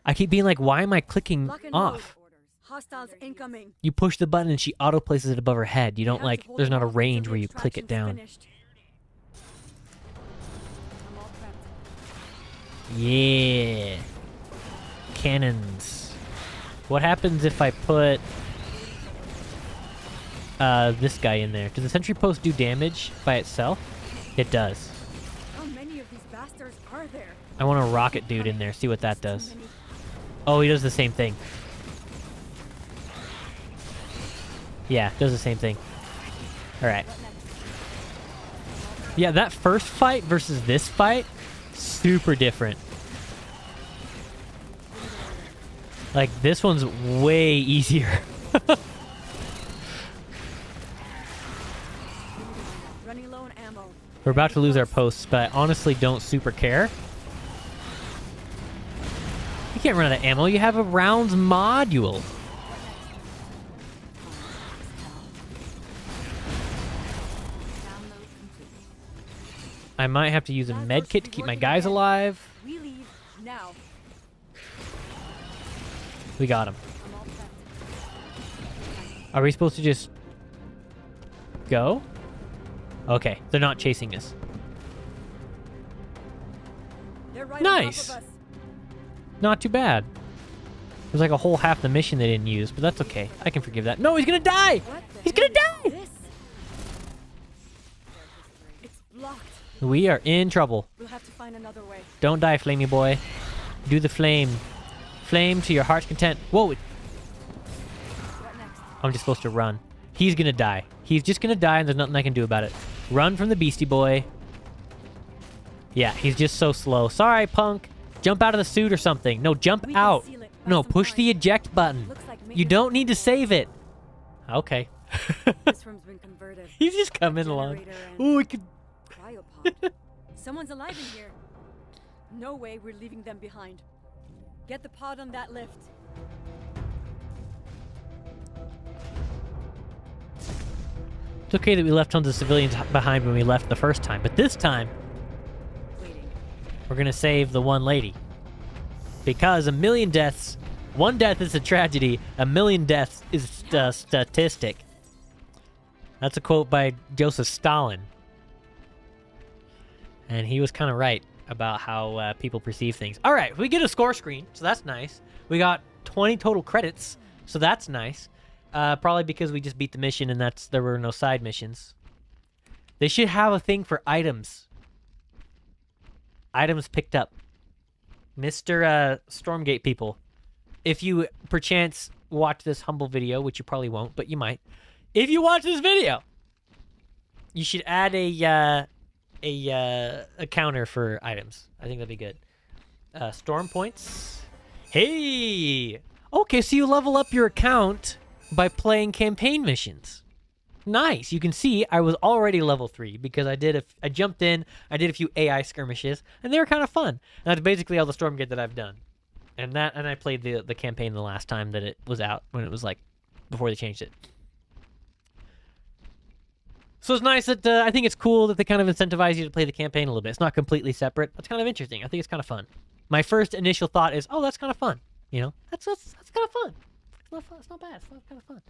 I keep being like, why am I clicking off? Hostiles incoming. You push the button and she auto places it above her head. You don't like, there's not a range where you click it down. Yeah. Cannons. What happens if I put this guy in there? Does the sentry post do damage by itself? It does. How many of these bastards are there? I want a rocket dude in there, see what that does. Oh, he does the same thing. Yeah, does the same thing. Alright. Yeah, that first fight versus this fight, super different. Like, this one's way easier. Running low on ammo. We're about to lose our posts, but I honestly don't super care. You can't run out of ammo. You have a rounds module. I might have to use a med kit to keep my guys alive. We leave now. We got him. Are we supposed to just go? Okay, they're not chasing us. They're right Nice. on top of us. Not too bad. There's like a whole half the mission they didn't use, but that's okay. I can forgive that. No, he's gonna die! He's gonna die! This? It's blocked. We are in trouble. We'll have to find another way. Don't die, flamey boy. Do the flame. Flame to your heart's content. Whoa! What next? I'm just supposed to run. He's gonna die. He's just gonna die and there's nothing I can do about it. Run from the beastie boy. Yeah, he's just so slow. Sorry, punk. Jump out of the suit or something. No, jump out. No, push the eject button. You don't need to save it. Okay. This room's been converted. He's just coming along. Oh, we could... Cryopod. Someone's alive in here. No way we're leaving them behind. Get the pod on that lift. It's okay that we left tons of civilians behind when we left the first time, but this time, we're gonna save the one lady. Because 1 million deaths, one death is a tragedy, 1 million deaths is a statistic. That's a quote by Joseph Stalin. And he was kind of right about how people perceive things. All right, we get a score screen, so that's nice. We got 20 total credits, so that's nice. Probably because we just beat the mission and there were no side missions. They should have a thing for items. Items picked up. Mr. Stormgate people, if you perchance watch this humble video, which you probably won't, but you might. If you watch this video, you should add a counter for items. I think that'd be good. Storm points. Hey! Okay, so you level up your account by playing campaign missions. Nice. You can see I was already level 3 because I jumped in, I did a few AI skirmishes, and they were kind of fun. And that's basically all the Stormgate that I've done. And I played the campaign the last time that it was out, when it was like before they changed it. So it's nice that I think it's cool that they kind of incentivize you to play the campaign a little bit. It's not completely separate. That's kind of interesting. I think it's kind of fun. My first initial thought is, oh, that's kind of fun. You know, that's kind of fun. It's not fun. It's not bad. It's kind of fun.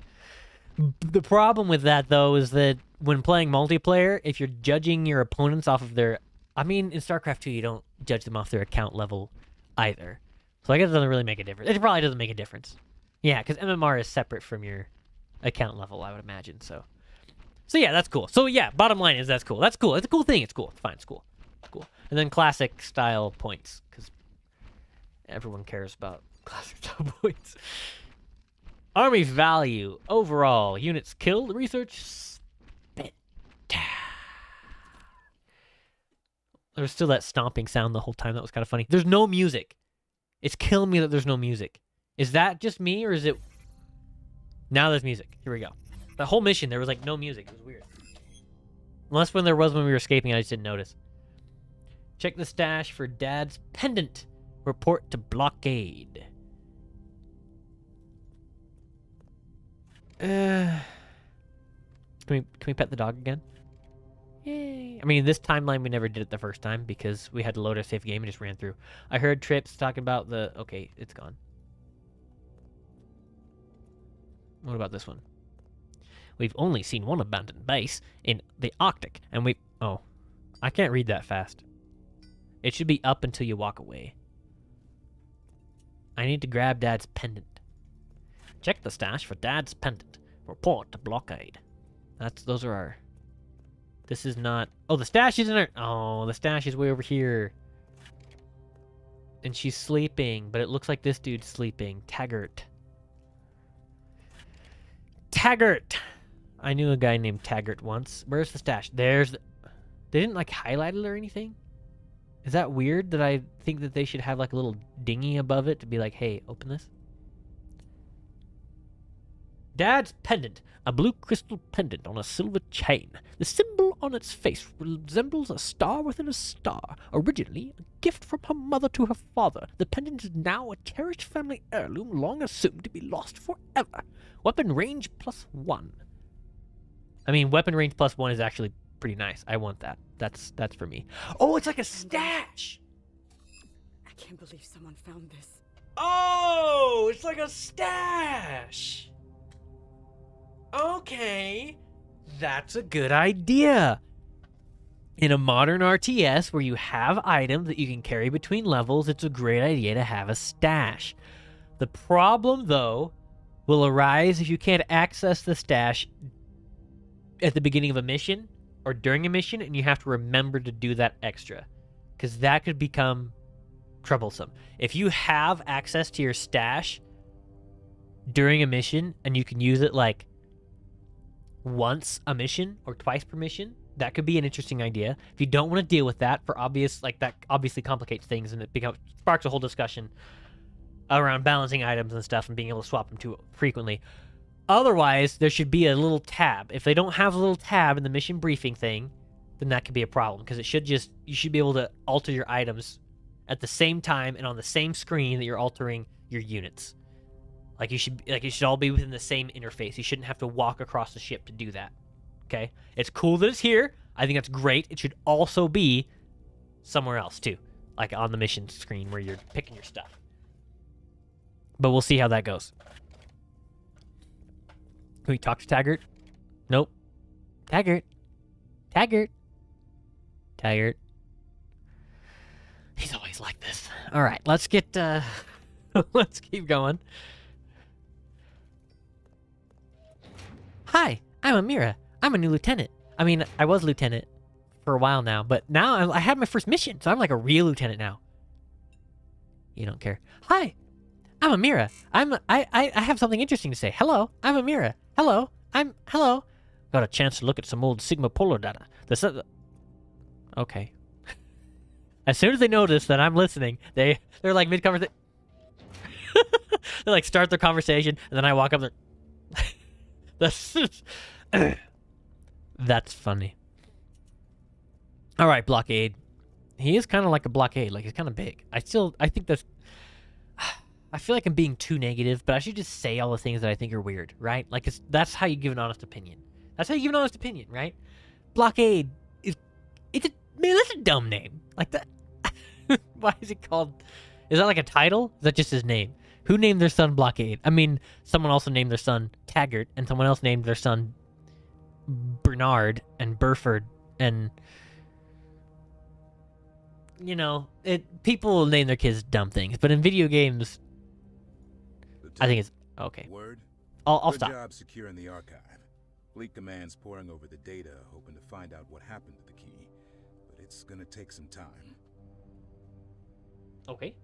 The problem with that, though, is that when playing multiplayer, if you're judging your opponents off of their... I mean, in StarCraft 2, you don't judge them off their account level either. So I guess it doesn't really make a difference. It probably doesn't make a difference. Yeah, because MMR is separate from your account level, I would imagine, so yeah, that's cool. So yeah, bottom line is that's cool. That's cool. It's a cool thing. It's cool. It's fine. It's cool. It's cool. And then classic style points, because everyone cares about classic style points. Army value. Overall, units killed. Research spent. There was still that stomping sound the whole time. That was kind of funny. There's no music. It's killing me that there's no music. Is that just me, or is it... Now there's music. Here we go. The whole mission, there was like no music. It was weird. Unless when there was when we were escaping, I just didn't notice. Check the stash for Dad's pendant. Report to blockade. Can we pet the dog again? Yay. I mean, this timeline we never did it the first time because we had to load a safe game and just ran through. I heard Trips talking about the... Okay, it's gone. What about this one? We've only seen one abandoned base in the Arctic, and we... Oh, I can't read that fast. It should be up until you walk away. I need to grab Dad's pendant. Check the stash for Dad's pendant. Report to blockade. Those are our... This is not... Oh, the stash is in our... Oh, the stash is way over here. And she's sleeping, but it looks like this dude's sleeping. Taggart. Taggart! I knew a guy named Taggart once. Where's the stash? There's the... They didn't, like, highlight it or anything? Is that weird that I think that they should have, like, a little dinghy above it to be like, hey, open this? Dad's pendant. A blue crystal pendant on a silver chain. The symbol on its face resembles a star within a star. Originally, a gift from her mother to her father, the pendant is now a cherished family heirloom long assumed to be lost forever. Weapon range +1. I mean, weapon range +1 is actually pretty nice. I want that. That's for me. Oh, it's like a stash! I can't believe someone found this. Oh, it's like a stash! Okay, that's a good idea. In a modern RTS where you have items that you can carry between levels, it's a great idea to have a stash. The problem, though, will arise if you can't access the stash at the beginning of a mission or during a mission, and you have to remember to do that extra, because that could become troublesome. If you have access to your stash during a mission and you can use it like once a mission or twice per mission, that could be an interesting idea. If you don't want to deal with that for obvious, like that obviously complicates things and it sparks a whole discussion around balancing items and stuff and being able to swap them too frequently. Otherwise, there should be a little tab. If they don't have a little tab in the mission briefing thing, then that could be a problem, because you should be able to alter your items at the same time and on the same screen that you're altering your units. It should all be within the same interface. You shouldn't have to walk across the ship to do that. Okay? It's cool that it's here. I think that's great. It should also be somewhere else too, like on the mission screen where you're picking your stuff. But we'll see how that goes. Can we talk to Taggart? Nope. Taggart. Taggart. Taggart. He's always like this. All right, let's get let's keep going. Hi, I'm Amira. I'm a new lieutenant. I mean, I was lieutenant for a while now, but now I had my first mission, so I'm like a real lieutenant now. You don't care. Hi, I'm Amira. I have something interesting to say. Hello, I'm Amira. Hello. Got a chance to look at some old Sigma Polar data. Okay. As soon as they notice that I'm listening, they're like mid-conversation. They like start their conversation, and then I walk up there. That's funny. All right, blockade. He is kind of like a blockade. Like, he's kind of big. I think that's... I feel like I'm being too negative, but I should just say all the things that I think are weird, right? Like, that's how you give an honest opinion. That's how you give an honest opinion, right? Blockade man, that's a dumb name. Like that. Why is it called? Is that like a title? Is that just his name? Who named their son Blockade? I mean, someone also named their son Taggart, and someone else named their son Bernard and Burford, and you know, people will name their kids dumb things, but in video games, I think it's okay. Word. I'll Good stop. job securing the archive. Fleet Command's poring over the data, hoping to find out what happened to the key, but it's gonna take some time. Okay.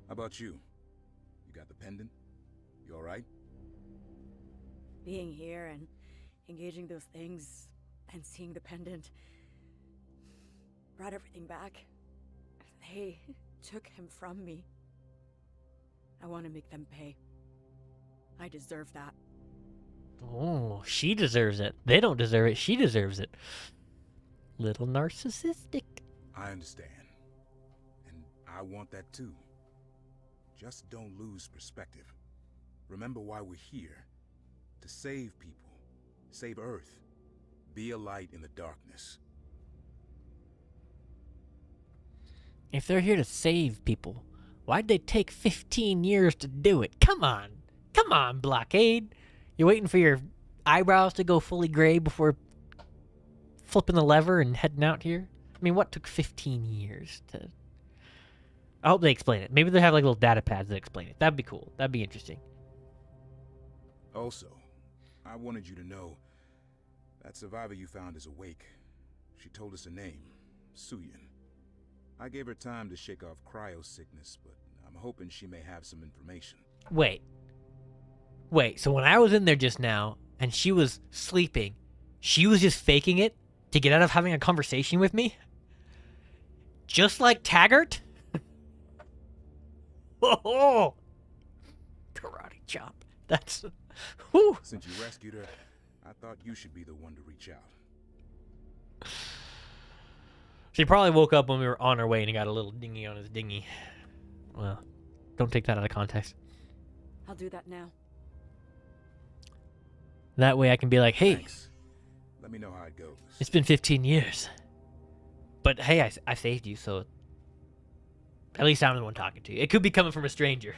How about you? You got the pendant? You all right? Being here and engaging those things and seeing the pendant brought everything back. They took him from me. I want to make them pay. I deserve that. Oh, she deserves it. They don't deserve it. She deserves it. Little narcissistic. I understand. And I want that too. Just don't lose perspective. Remember why we're here. To save people. Save Earth. Be a light in the darkness. If they're here to save people, why'd they take 15 years to do it? Come on. Come on, Blockade. You're waiting for your eyebrows to go fully gray before flipping the lever and heading out here? I mean, what took 15 years to... I hope they explain it. Maybe they have like little data pads that explain it. That'd be cool. That'd be interesting. Also, I wanted you to know that survivor you found is awake. She told us her name, Suyin. I gave her time to shake off cryo sickness, but I'm hoping she may have some information. Wait, so when I was in there just now, and she was sleeping, she was just faking it to get out of having a conversation with me? Just like Taggart? Oh! Karate chop. That's... Whew. Since you rescued her, I thought you should be the one to reach out. She probably woke up when we were on our way and he got a little dinghy on his dinghy. Well, don't take that out of context. I'll do that now. That way I can be like, hey, Thanks. Let me know how it goes. it's been 15 years. But hey, I saved you, so at least I'm the one talking to you. It could be coming from a stranger.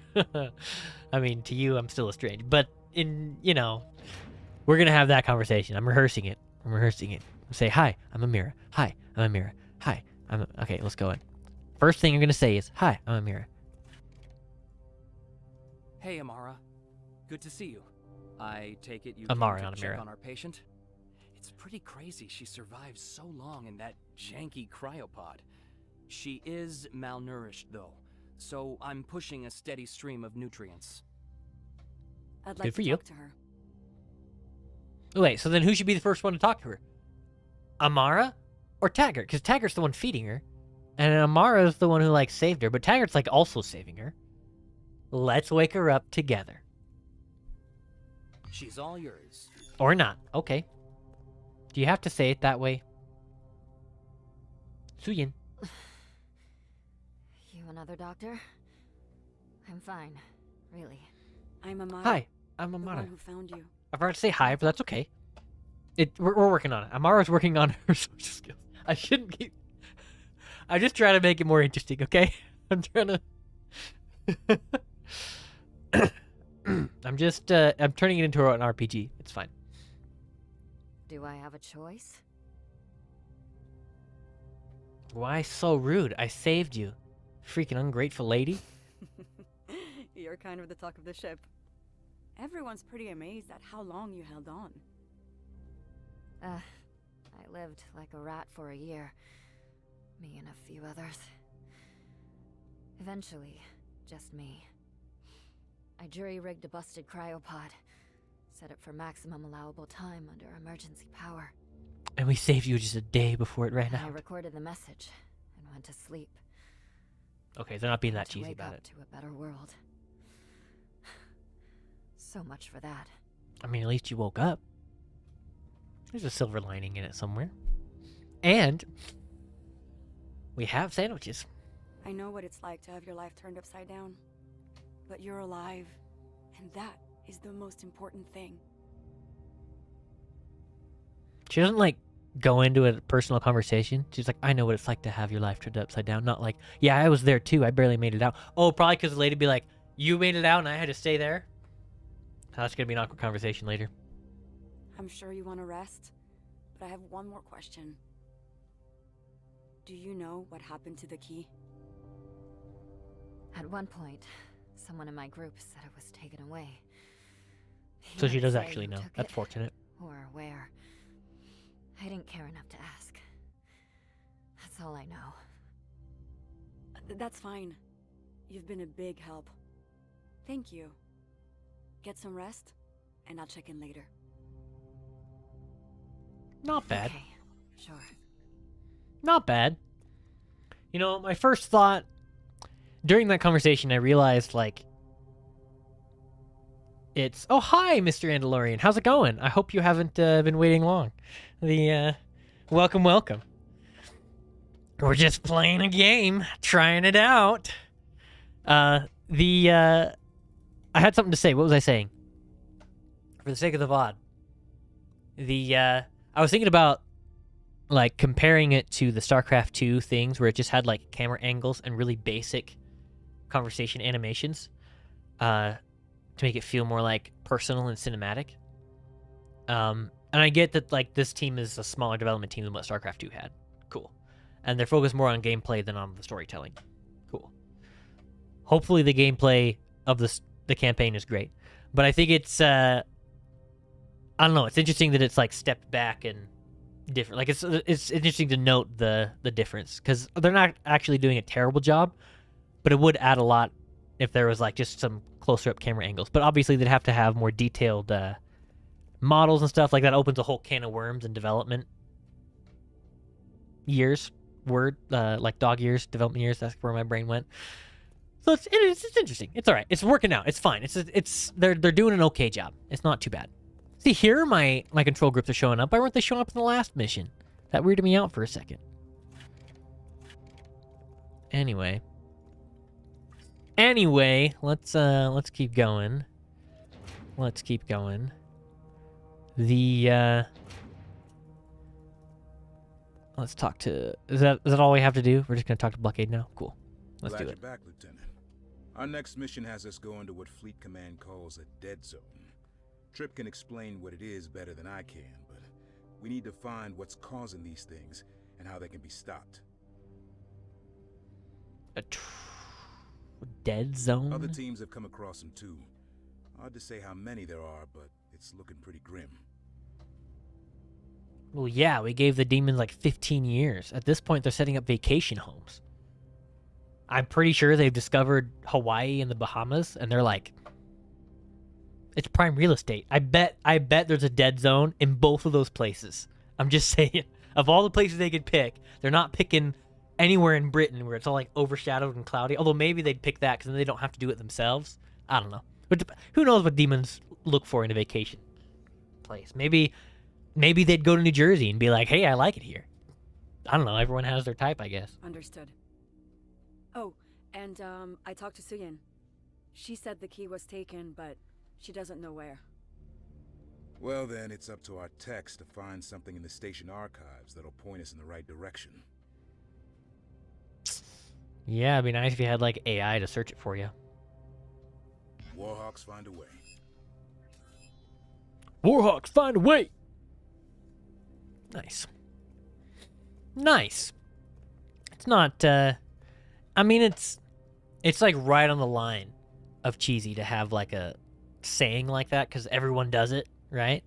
I mean, to you, I'm still a stranger. But we're going to have that conversation. I'm rehearsing it. Say, hi, I'm Amira. Hi, I'm Amira. Hi, okay, let's go in. First thing I'm going to say is, hi, I'm Amira. Hey, Amara. Good to see you. I take it you Amara, came not to check Amira. on our patient? It's pretty crazy she survived so long in that janky cryopod. She is malnourished, though, so I'm pushing a steady stream of nutrients. I'd like Good for to you. talk to her. Wait, so then who should be the first one to talk to her? Amara or Taggart? Because Taggart's the one feeding her. And Amara's the one who, saved her. But Taggart's, also saving her. Let's wake her up together. She's all yours. Or not. Okay. Do you have to say it that way? Suyin. You another doctor? I'm fine, really. I'm Amara. Hi, I'm The Amara. one who found you. I forgot to say hi, but that's okay. We're working on it. Amara's working on her social skills. I shouldn't keep... I just try to make it more interesting, okay? I'm trying to... I'm turning it into an RPG. It's fine. Do I have a choice? Why so rude? I saved you. Freaking ungrateful lady. You're kind of the talk of the ship. Everyone's pretty amazed at how long you held on. I lived like a rat for a year. Me and a few others. Eventually, just me. I jury-rigged a busted cryopod. Set it for maximum allowable time under emergency power. And we saved you just a day before it ran I out. recorded the message and went to sleep. Okay, they're not being that To cheesy wake about up it. to a better world. So much for that. I mean, at least you woke up. There's a silver lining in it somewhere. And we have sandwiches. I know what it's like to have your life turned upside down. But you're alive, and that is the most important thing. She doesn't, like, go into a personal conversation. She's like, I know what it's like to have your life turned upside down. Not like, yeah, I was there too. I barely made it out. Oh, probably because the lady be like, you made it out and I had to stay there? That's going to be an awkward conversation later. I'm sure you want to rest, but I have one more question. Do you know what happened to the key? At one point, someone in my group said it was taken away. He So she didn't does say actually who know. took That's it fortunate. Or where. I didn't care enough to ask. That's all I know. That's fine. You've been a big help. Thank you. Get some rest, and I'll check in later. Not bad. Okay, sure. Not bad. You know, my first thought during that conversation, I realized, like, it's, oh, hi, Mr. Andalorian. How's it going? I hope you haven't been waiting long. Welcome, welcome. We're just playing a game, trying it out. I had something to say. What was I saying? For the sake of the VOD. I was thinking about, like, comparing it to the StarCraft 2 things where it just had, like, camera angles and really basic conversation animations to make it feel more, like, personal and cinematic. And I get that, like, this team is a smaller development team than what StarCraft 2 had. Cool. And they're focused more on gameplay than on the storytelling. Cool. Hopefully the gameplay of the campaign is great. But I think it's, I don't know, it's interesting that it's, like, stepped back and different. Like, it's interesting to note the difference, because they're not actually doing a terrible job, but it would add a lot if there was, like, just some closer-up camera angles. But obviously they'd have to have more detailed models and stuff. Like, that opens a whole can of worms in development years. Like dog years, development years. That's where my brain went. So it's interesting. It's all right. It's working out. It's fine. They're doing an okay job. It's not too bad. See, here my control groups are showing up. Why weren't they showing up in the last mission? That weirded me out for a second. Anyway, let's keep going. Let's keep going. Let's talk to... Is that all we have to do? We're just going to talk to Blockade now? Cool. Let's Glad do you're it. back, Lieutenant. Our next mission has us going to what Fleet Command calls a dead zone. Trip can explain what it is better than I can, but we need to find what's causing these things and how they can be stopped. A dead zone? Other teams have come across them too. Hard to say how many there are, but it's looking pretty grim. Well, yeah, we gave the demons like 15 years. At this point, they're setting up vacation homes. I'm pretty sure they've discovered Hawaii and the Bahamas, and they're like, it's prime real estate. I bet there's a dead zone in both of those places. I'm just saying. Of all the places they could pick, they're not picking anywhere in Britain where it's all like overshadowed and cloudy. Although maybe they'd pick that because then they don't have to do it themselves. I don't know. But who knows what demons look for in a vacation place? Maybe they'd go to New Jersey and be like, hey, I like it here. I don't know. Everyone has their type, I guess. Understood. Oh, and I talked to Suyin. She said the key was taken, but she doesn't know where. Well then, it's up to our techs to find something in the station archives that'll point us in the right direction. Yeah, it'd be nice if you had like AI to search it for you. Warhawks find a way. Warhawks find a way! Nice. Nice. It's not, I mean, it's like right on the line of cheesy to have like a saying like that because everyone does it, right?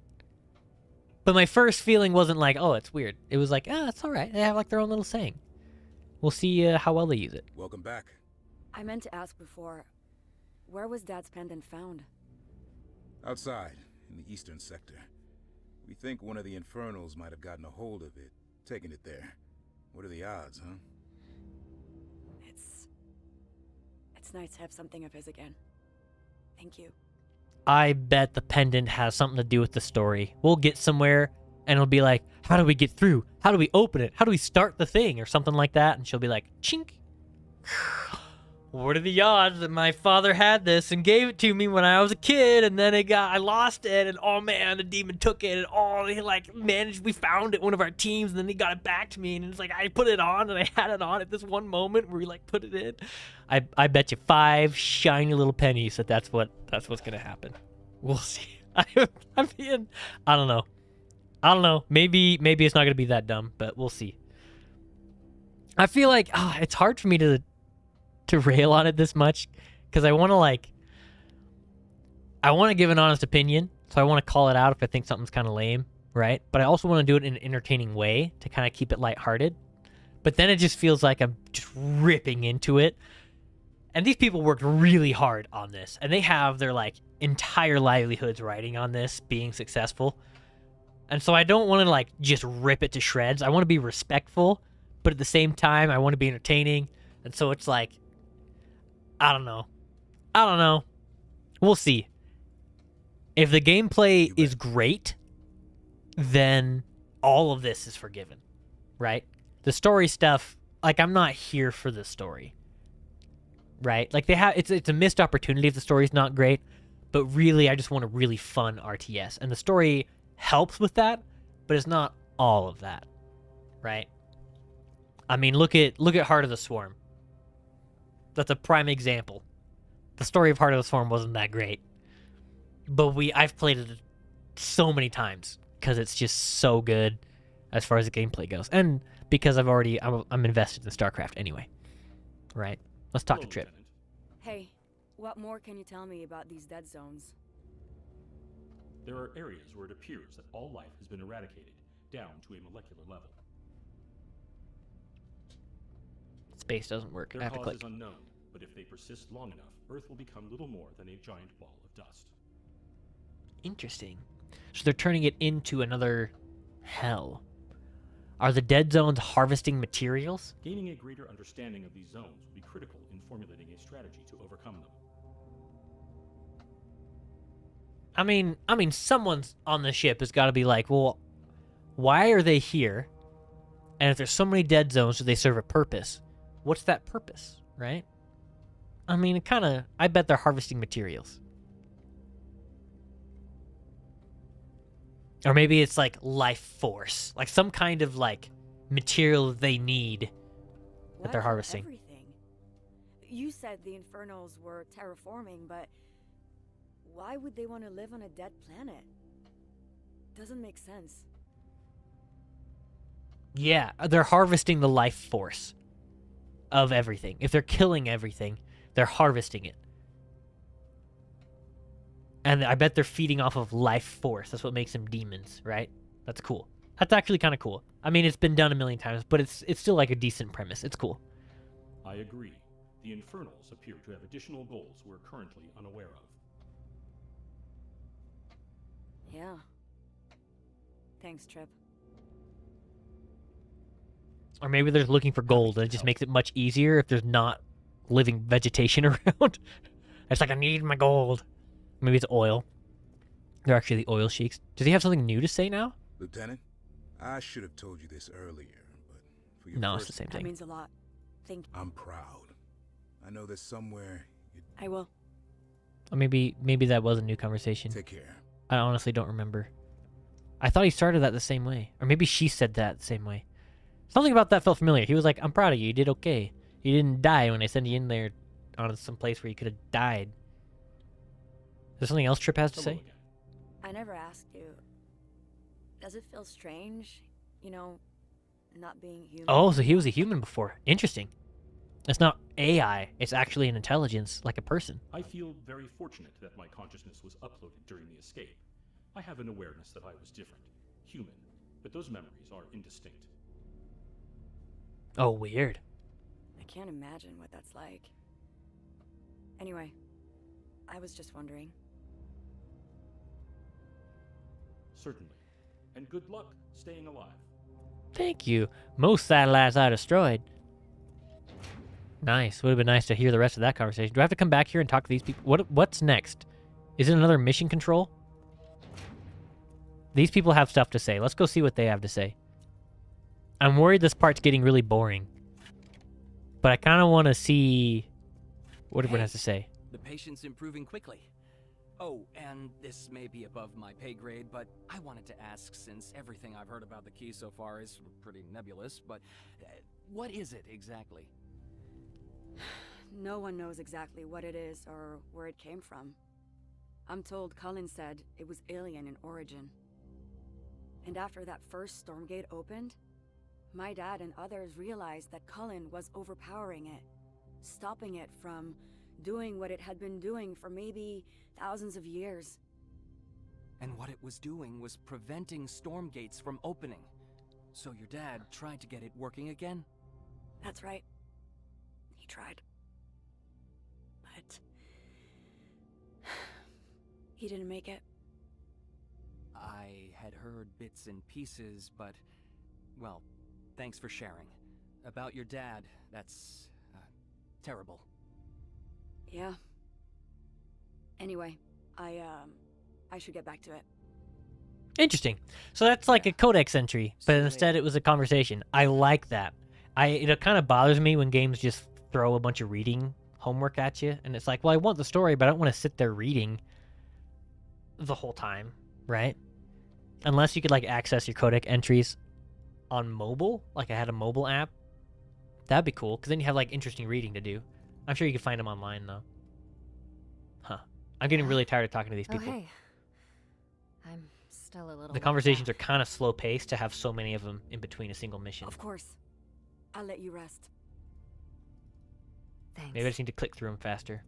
But my first feeling wasn't like, oh, it's weird. It was like, it's all right. They have like their own little saying. We'll see how well they use it. Welcome back. I meant to ask before, where was Dad's pendant found? Outside, in the eastern sector. We think one of the Infernals might have gotten a hold of it, taken it there. What are the odds, huh? It's nice to have something of his again. Thank you. I bet the pendant has something to do with the story. We'll get somewhere, and it'll be like, how do we get through? How do we open it? How do we start the thing? Or something like that. And she'll be like, chink. what are the odds that my father had this and gave it to me when I was a kid, and then I lost it, and oh man, the demon took it, and oh, he like managed, we found it, one of our teams, and then he got it back to me, and it's like I put it on, and I had it on at this one moment where he like put it in. I bet you 5 shiny little pennies that's what's gonna happen. We'll see. I don't know. Maybe it's not gonna be that dumb, but we'll see. I feel like it's hard for me to rail on it this much, because I want to give an honest opinion, so I want to call it out if I think something's kind of lame, right? But I also want to do it in an entertaining way to kind of keep it lighthearted. But then it just feels like I'm just ripping into it. And these people worked really hard on this, and they have their like entire livelihoods writing on this, being successful. And so I don't want to like just rip it to shreds. I want to be respectful, but at the same time I want to be entertaining. And so it's like, I don't know. We'll see. If the gameplay is great, then all of this is forgiven, right? The story stuff, like, I'm not here for the story, right? Like, it's a missed opportunity if the story's not great, but really, I just want a really fun RTS, and the story helps with that, but it's not all of that, right? I mean, look at Heart of the Swarm. That's a prime example. The story of Heart of the Swarm wasn't that great, but I've played it so many times because it's just so good as far as the gameplay goes, and because I'm invested in StarCraft anyway. Right? Let's talk to Trip. Hey, what more can you tell me about these dead zones? There are areas where it appears that all life has been eradicated, down to a molecular level. Space doesn't work. Their I have to cause click. is unknown, but if they persist long enough, Earth will become little more than a giant ball of dust. Interesting. So they're turning it into another hell. Are the dead zones harvesting materials? Gaining a greater understanding of these zones will be critical in formulating a strategy to overcome them. I mean, someone's on the ship has got to be like, well, why are they here? And if there's so many dead zones, do they serve a purpose? What's that purpose, right? I mean, I bet they're harvesting materials. Or maybe it's like life force, like some kind of like material they need that they're harvesting. Everything. You said the Infernals were terraforming, but why would they want to live on a dead planet? Doesn't make sense. Yeah, they're harvesting the life force of everything. If they're killing everything, they're harvesting it. And I bet they're feeding off of life force. That's what makes them demons, right? That's cool. That's actually kind of cool. I mean, it's been done a million times, but it's still like a decent premise. It's cool. I agree. The Infernals appear to have additional goals we're currently unaware of. Yeah. Thanks, Trip. Or maybe they're looking for gold, and it just makes it much easier if there's not living vegetation around. It's like, I need my gold. Maybe it's oil. They're actually the oil sheiks. Does he have something new to say now? Lieutenant, I should have told you this earlier, but for your No, it's the same thing. That means a lot. Thank you. I'm proud. I know there's somewhere I will. Or maybe that was a new conversation. Take care. I honestly don't remember. I thought he started that the same way. Or maybe she said that the same way. Something about that felt familiar. He was like, I'm proud of you. You did okay. You didn't die when I sent you in there on some place where you could have died. Is there something else Trip has to say? I never asked you. Does it feel strange, not being human? Oh, so he was a human before. Interesting. It's not AI. It's actually an intelligence, like a person. I feel very fortunate that my consciousness was uploaded during the escape. I have an awareness that I was different, human, but those memories are indistinct. Oh, weird. I can't imagine what that's like. Anyway, I was just wondering. Certainly. And good luck staying alive. Thank you. Most satellites are destroyed. Nice. Would have been nice to hear the rest of that conversation. Do I have to come back here and talk to these people? What's next? Is it another mission control? These people have stuff to say. Let's go see what they have to say. I'm worried this part's getting really boring. But I kind of want to see what everyone Hey, has to say. The patient's improving quickly. Oh, and this may be above my pay grade, but I wanted to ask, since everything I've heard about the key so far is pretty nebulous, but what is it exactly? No one knows exactly what it is or where it came from. I'm told Cullen said it was alien in origin. And after that first Stormgate opened, my dad and others realized that Cullen was overpowering it, stopping it from doing what it had been doing for maybe thousands of years. And what it was doing was preventing Stormgates from opening. So your dad tried to get it working again? That's right. He tried. But he didn't make it. I had heard bits and pieces, but, well, thanks for sharing. About your dad, that's terrible. Yeah. Anyway, I should get back to it. Interesting. So that's like a codex entry, but instead it was a conversation. I like that. It kind of bothers me when games just throw a bunch of reading homework at you, and it's like, well, I want the story, but I don't want to sit there reading the whole time, right? Unless you could like access your codec entries on mobile, like I had a mobile app, that'd be cool, because then you have like interesting reading to do. I'm sure you can find them online though. Huh. I'm getting really tired of talking to these people. Oh, hey. I'm still a little... The conversations are kind of slow paced to have so many of them in between a single mission. Of course. I'll let you rest. Thanks. Maybe I just need to click through them faster.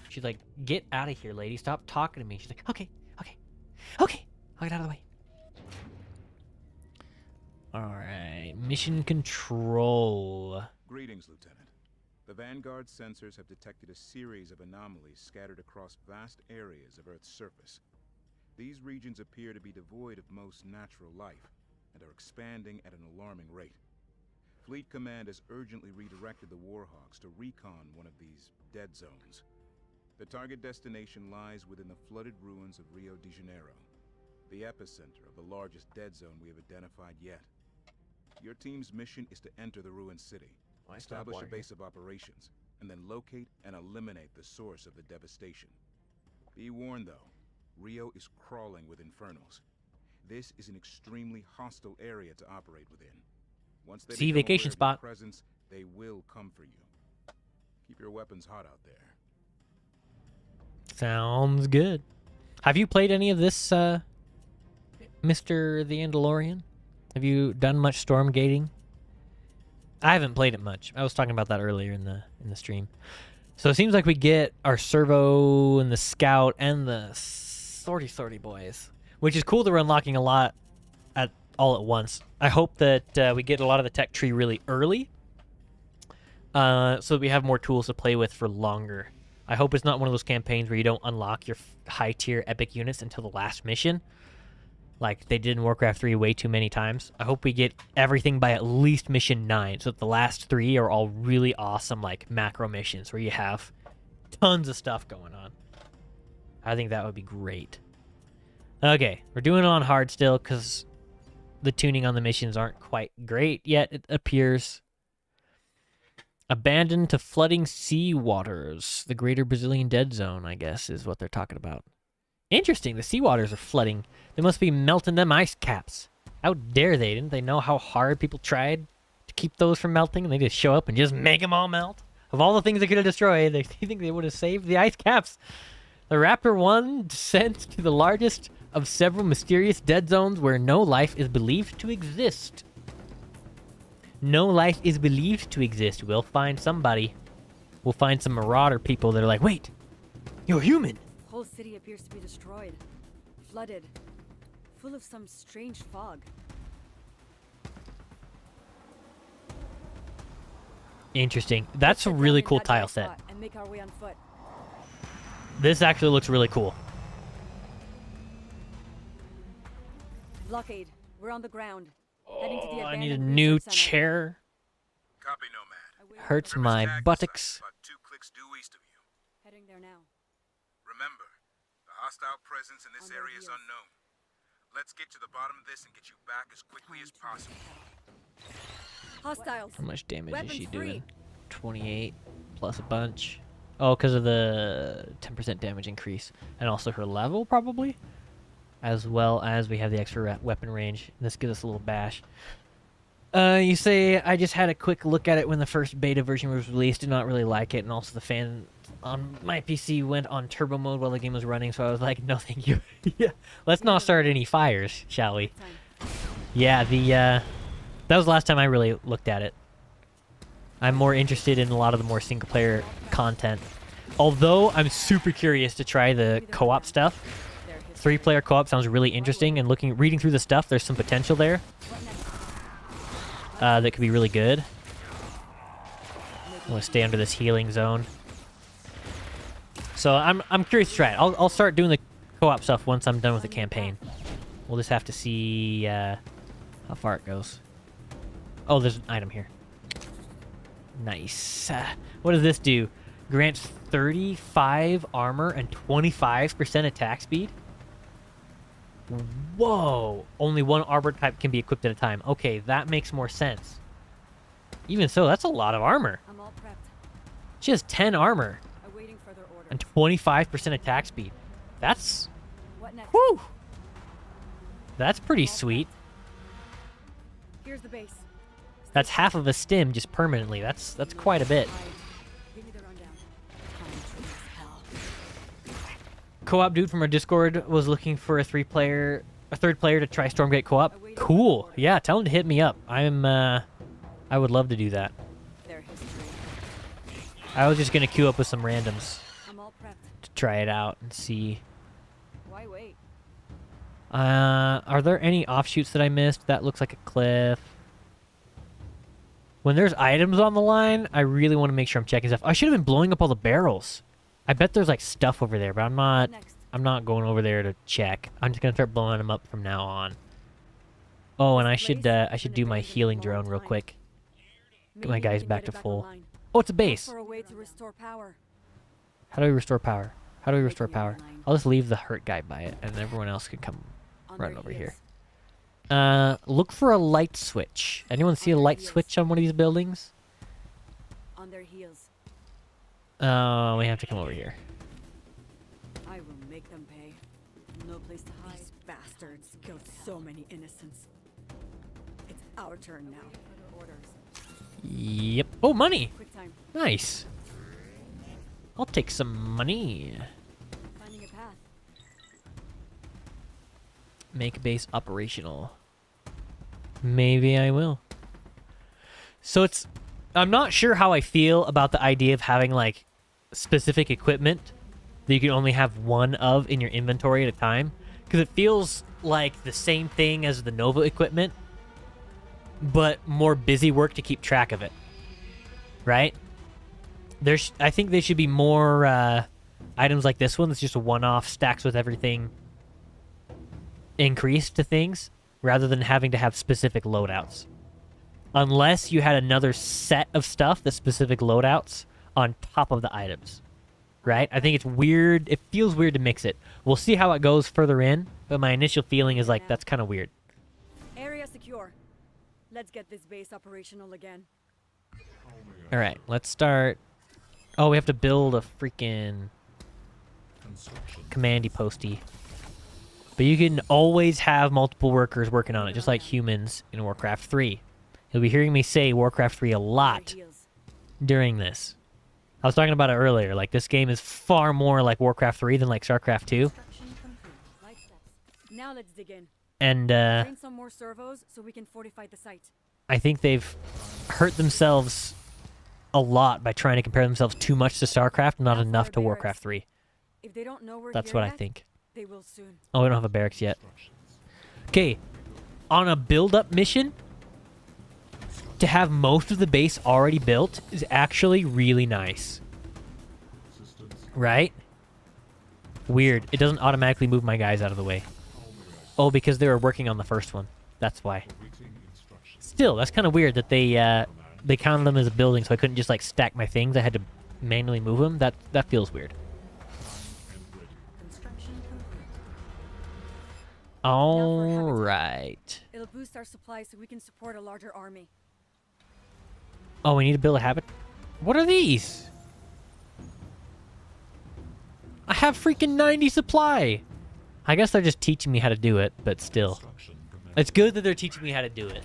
She's like, get out of here, lady. Stop talking to me. She's like, okay. I'll get out of the way. Alright. Mission control. Greetings, Lieutenant. The Vanguard sensors have detected a series of anomalies scattered across vast areas of Earth's surface. These regions appear to be devoid of most natural life, and are expanding at an alarming rate. Fleet Command has urgently redirected the Warhawks to recon one of these dead zones. The target destination lies within the flooded ruins of Rio de Janeiro, the epicenter of the largest dead zone we have identified yet. Your team's mission is to enter the ruined city, establish a base of operations, and then locate and eliminate the source of the devastation. Be warned though, Rio is crawling with infernals. This is an extremely hostile area to operate within. Once they become vacation aware of spot. your presence, they will come for you. Keep your weapons hot out there. Sounds good. Have you played any of this, Mr. the Andalorian? Have you done much Stormgating? I haven't played it much. I was talking about that earlier in the stream. So it seems like we get our servo and the scout and the sorty boys, which is cool that we're unlocking a lot all at once. I hope that we get a lot of the tech tree really early, so that we have more tools to play with for longer. I hope it's not one of those campaigns where you don't unlock your high tier epic units until the last mission, like they did in Warcraft 3 way too many times. I hope we get everything by at least mission 9, so that the last 3 are all really awesome, like macro missions where you have tons of stuff going on. I think that would be great. Okay, we're doing it on hard still because the tuning on the missions aren't quite great yet, it appears. Abandoned to flooding sea waters. The greater Brazilian dead zone, I guess, is what they're talking about. Interesting, the sea waters are flooding. They must be melting them ice caps. How dare they? Didn't they know how hard people tried to keep those from melting? And they just show up and just make them all melt? Of all the things they could have destroyed, they think they would have saved the ice caps. The Raptor 1 descends to the largest of several mysterious dead zones where no life is believed to exist. No life is believed to exist. We'll find somebody. We'll find some marauder people that are like, wait, you're human. The whole city appears to be destroyed, flooded, full of some strange fog. Interesting. That's a really cool tile set. And make our way on foot. This actually looks really cool. Blockade. We're on the ground. Heading to the I need a abandoned new research center. chair. Copy, Nomad. Hurts River's my tag site, buttocks. about 2 clicks due east of you. Heading there now. Remember, the hostile presence in this On their area is heels. unknown. Let's get to the bottom of this and get you back as quickly as possible. Hostiles. How much damage is she Weapons free. doing? 28 plus a bunch. Oh, because of the 10% damage increase. And also her level, probably. As well as we have the extra weapon range. This gives us a little bash. You say, I just had a quick look at it when the first beta version was released. Did not really like it. And also the fan on my PC went on turbo mode while the game was running. So I was like, no thank you. Yeah. Let's not start any fires, shall we? Yeah, that was the last time I really looked at it. I'm more interested in a lot of the more single-player content. Although, I'm super curious to try the co-op stuff. 3-player co-op sounds really interesting, and reading through the stuff, there's some potential there. That could be really good. I want to stay under this healing zone. So, I'm curious to try it. I'll start doing the co-op stuff once I'm done with the campaign. We'll just have to see how far it goes. Oh, there's an item here. Nice. What does this do? Grants 35 armor and 25% attack speed? Whoa! Only one armor type can be equipped at a time. Okay, that makes more sense. Even so, that's a lot of armor. I'm all prepped. She has 10 armor Awaiting further orders. and 25% attack speed. That's... What next? Whew! That's pretty sweet. Here's the base. That's half of a stim just permanently. That's quite a bit. Give me the rundown. Co-op dude from our Discord was looking for a third player to try Stormgate co-op. Cool. Yeah, tell him to hit me up. I would love to do that. I was just gonna queue up with some randoms to try it out and see. Why wait? Are there any offshoots that I missed? That looks like a cliff. When there's items on the line, I really want to make sure I'm checking stuff. I should have been blowing up all the barrels. I bet there's like stuff over there, but I'm not going over there to check. I'm just gonna start blowing them up from now on. Oh, and I should do my healing drone real quick. Get my guys back to full. Oh, it's a base. How do we restore power? How do we restore power? I'll just leave the hurt guy by it, and everyone else can come run over here. Look for a light switch. Anyone see a light switch on one of these buildings? On their heels. Oh, we have to come over here. I will make them pay. No place to hide. These bastards killed so many innocents. It's our turn now. Orders. Yep. Oh, money. Quick time. Nice. I'll take some money. Finding a path. Make base operational. Maybe I will. So I'm not sure how I feel about the idea of having like specific equipment that you can only have one of in your inventory at a time, because it feels like the same thing as the Nova equipment, but more busy work to keep track of it. Right? I think there should be more items like this one that's just a one-off, stacks with everything increased to things, rather than having to have specific loadouts. Unless you had another set of stuff that's specific loadouts on top of the items. Right? I think it's weird. It feels weird to mix it. We'll see how it goes further in, but my initial feeling is like, that's kind of weird. Area secure. Let's get this base operational again. Alright, let's start. Oh, we have to build a freaking commandy posty. But you can always have multiple workers working on it, just like humans in Warcraft 3. You'll be hearing me say Warcraft 3 a lot during this. I was talking about it earlier. Like, this game is far more like Warcraft 3 than like StarCraft 2. Now let's dig in. And Train some more servos so we can fortify the site. I think they've hurt themselves a lot by trying to compare themselves too much to StarCraft, not enough to Warcraft 3. If they don't know we're That's here what I yet, think. they will soon. Oh, we don't have a barracks yet. Okay, on a build-up mission, to have most of the base already built is actually really nice. Right? Weird. It doesn't automatically move my guys out of the way. Oh, because they were working on the first one. That's why. Still, that's kind of weird that they counted them as a building, so I couldn't just like stack my things. I had to manually move them. That feels weird. All right. It'll boost our supplies so we can support a larger army. Oh, we need to build a habit. What are these? I have freaking 90 supply. I guess they're just teaching me how to do it, but still. It's good that they're teaching me how to do it.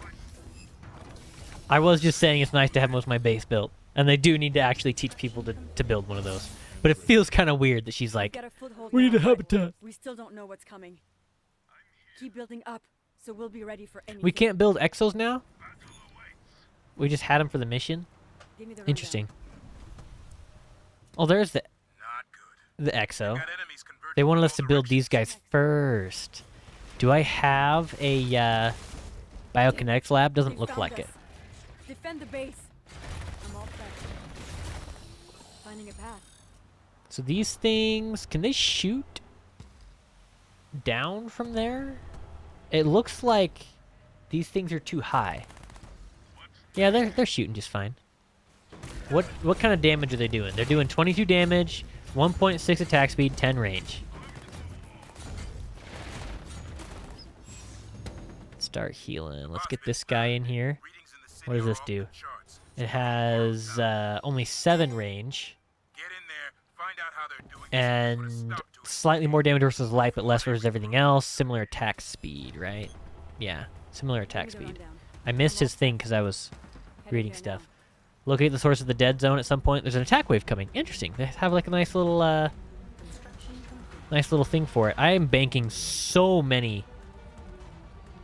I was just saying it's nice to have most of my base built. And they do need to actually teach people to build one of those. But it feels kind of weird that she's like, we need a habitat. We still don't know what's coming. Keep building up, so we'll be ready for anything. We can't build exos now? We just had them for the mission? Give me the Interesting. Oh, there's the exo. They wanted us to build these guys first. Do I have a biokinetics lab? Doesn't look like it. Defend the base. I'm all set. Finding a path. So these things, can they shoot down from there? It looks like these things are too high. Yeah, they're shooting just fine. What kind of damage are they doing? They're doing 22 damage, 1.6 attack speed, 10 range. Start healing. Let's get this guy in here. What does this do? It has only 7 range. And slightly more damage versus light, but less versus everything else. Similar attack speed, right? Yeah, similar attack speed. I missed his thing because I was reading stuff. Locate the source of the dead zone at some point. There's an attack wave coming. Interesting. They have like a nice little thing for it. I am banking so many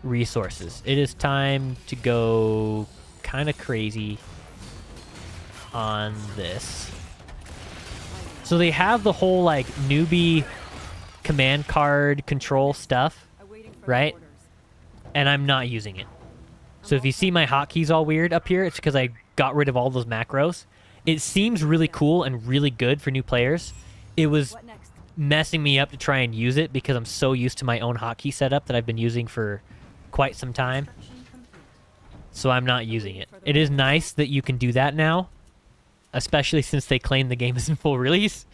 resources. It is time to go kind of crazy on this. So they have the whole like newbie command card control stuff, right? And I'm not using it. So if you see my hotkeys all weird up here, it's because I got rid of all those macros. It seems really cool and really good for new players. It was messing me up to try and use it because I'm so used to my own hotkey setup that I've been using for quite some time. So I'm not using it. It is nice that you can do that now, especially since they claim the game is in full release.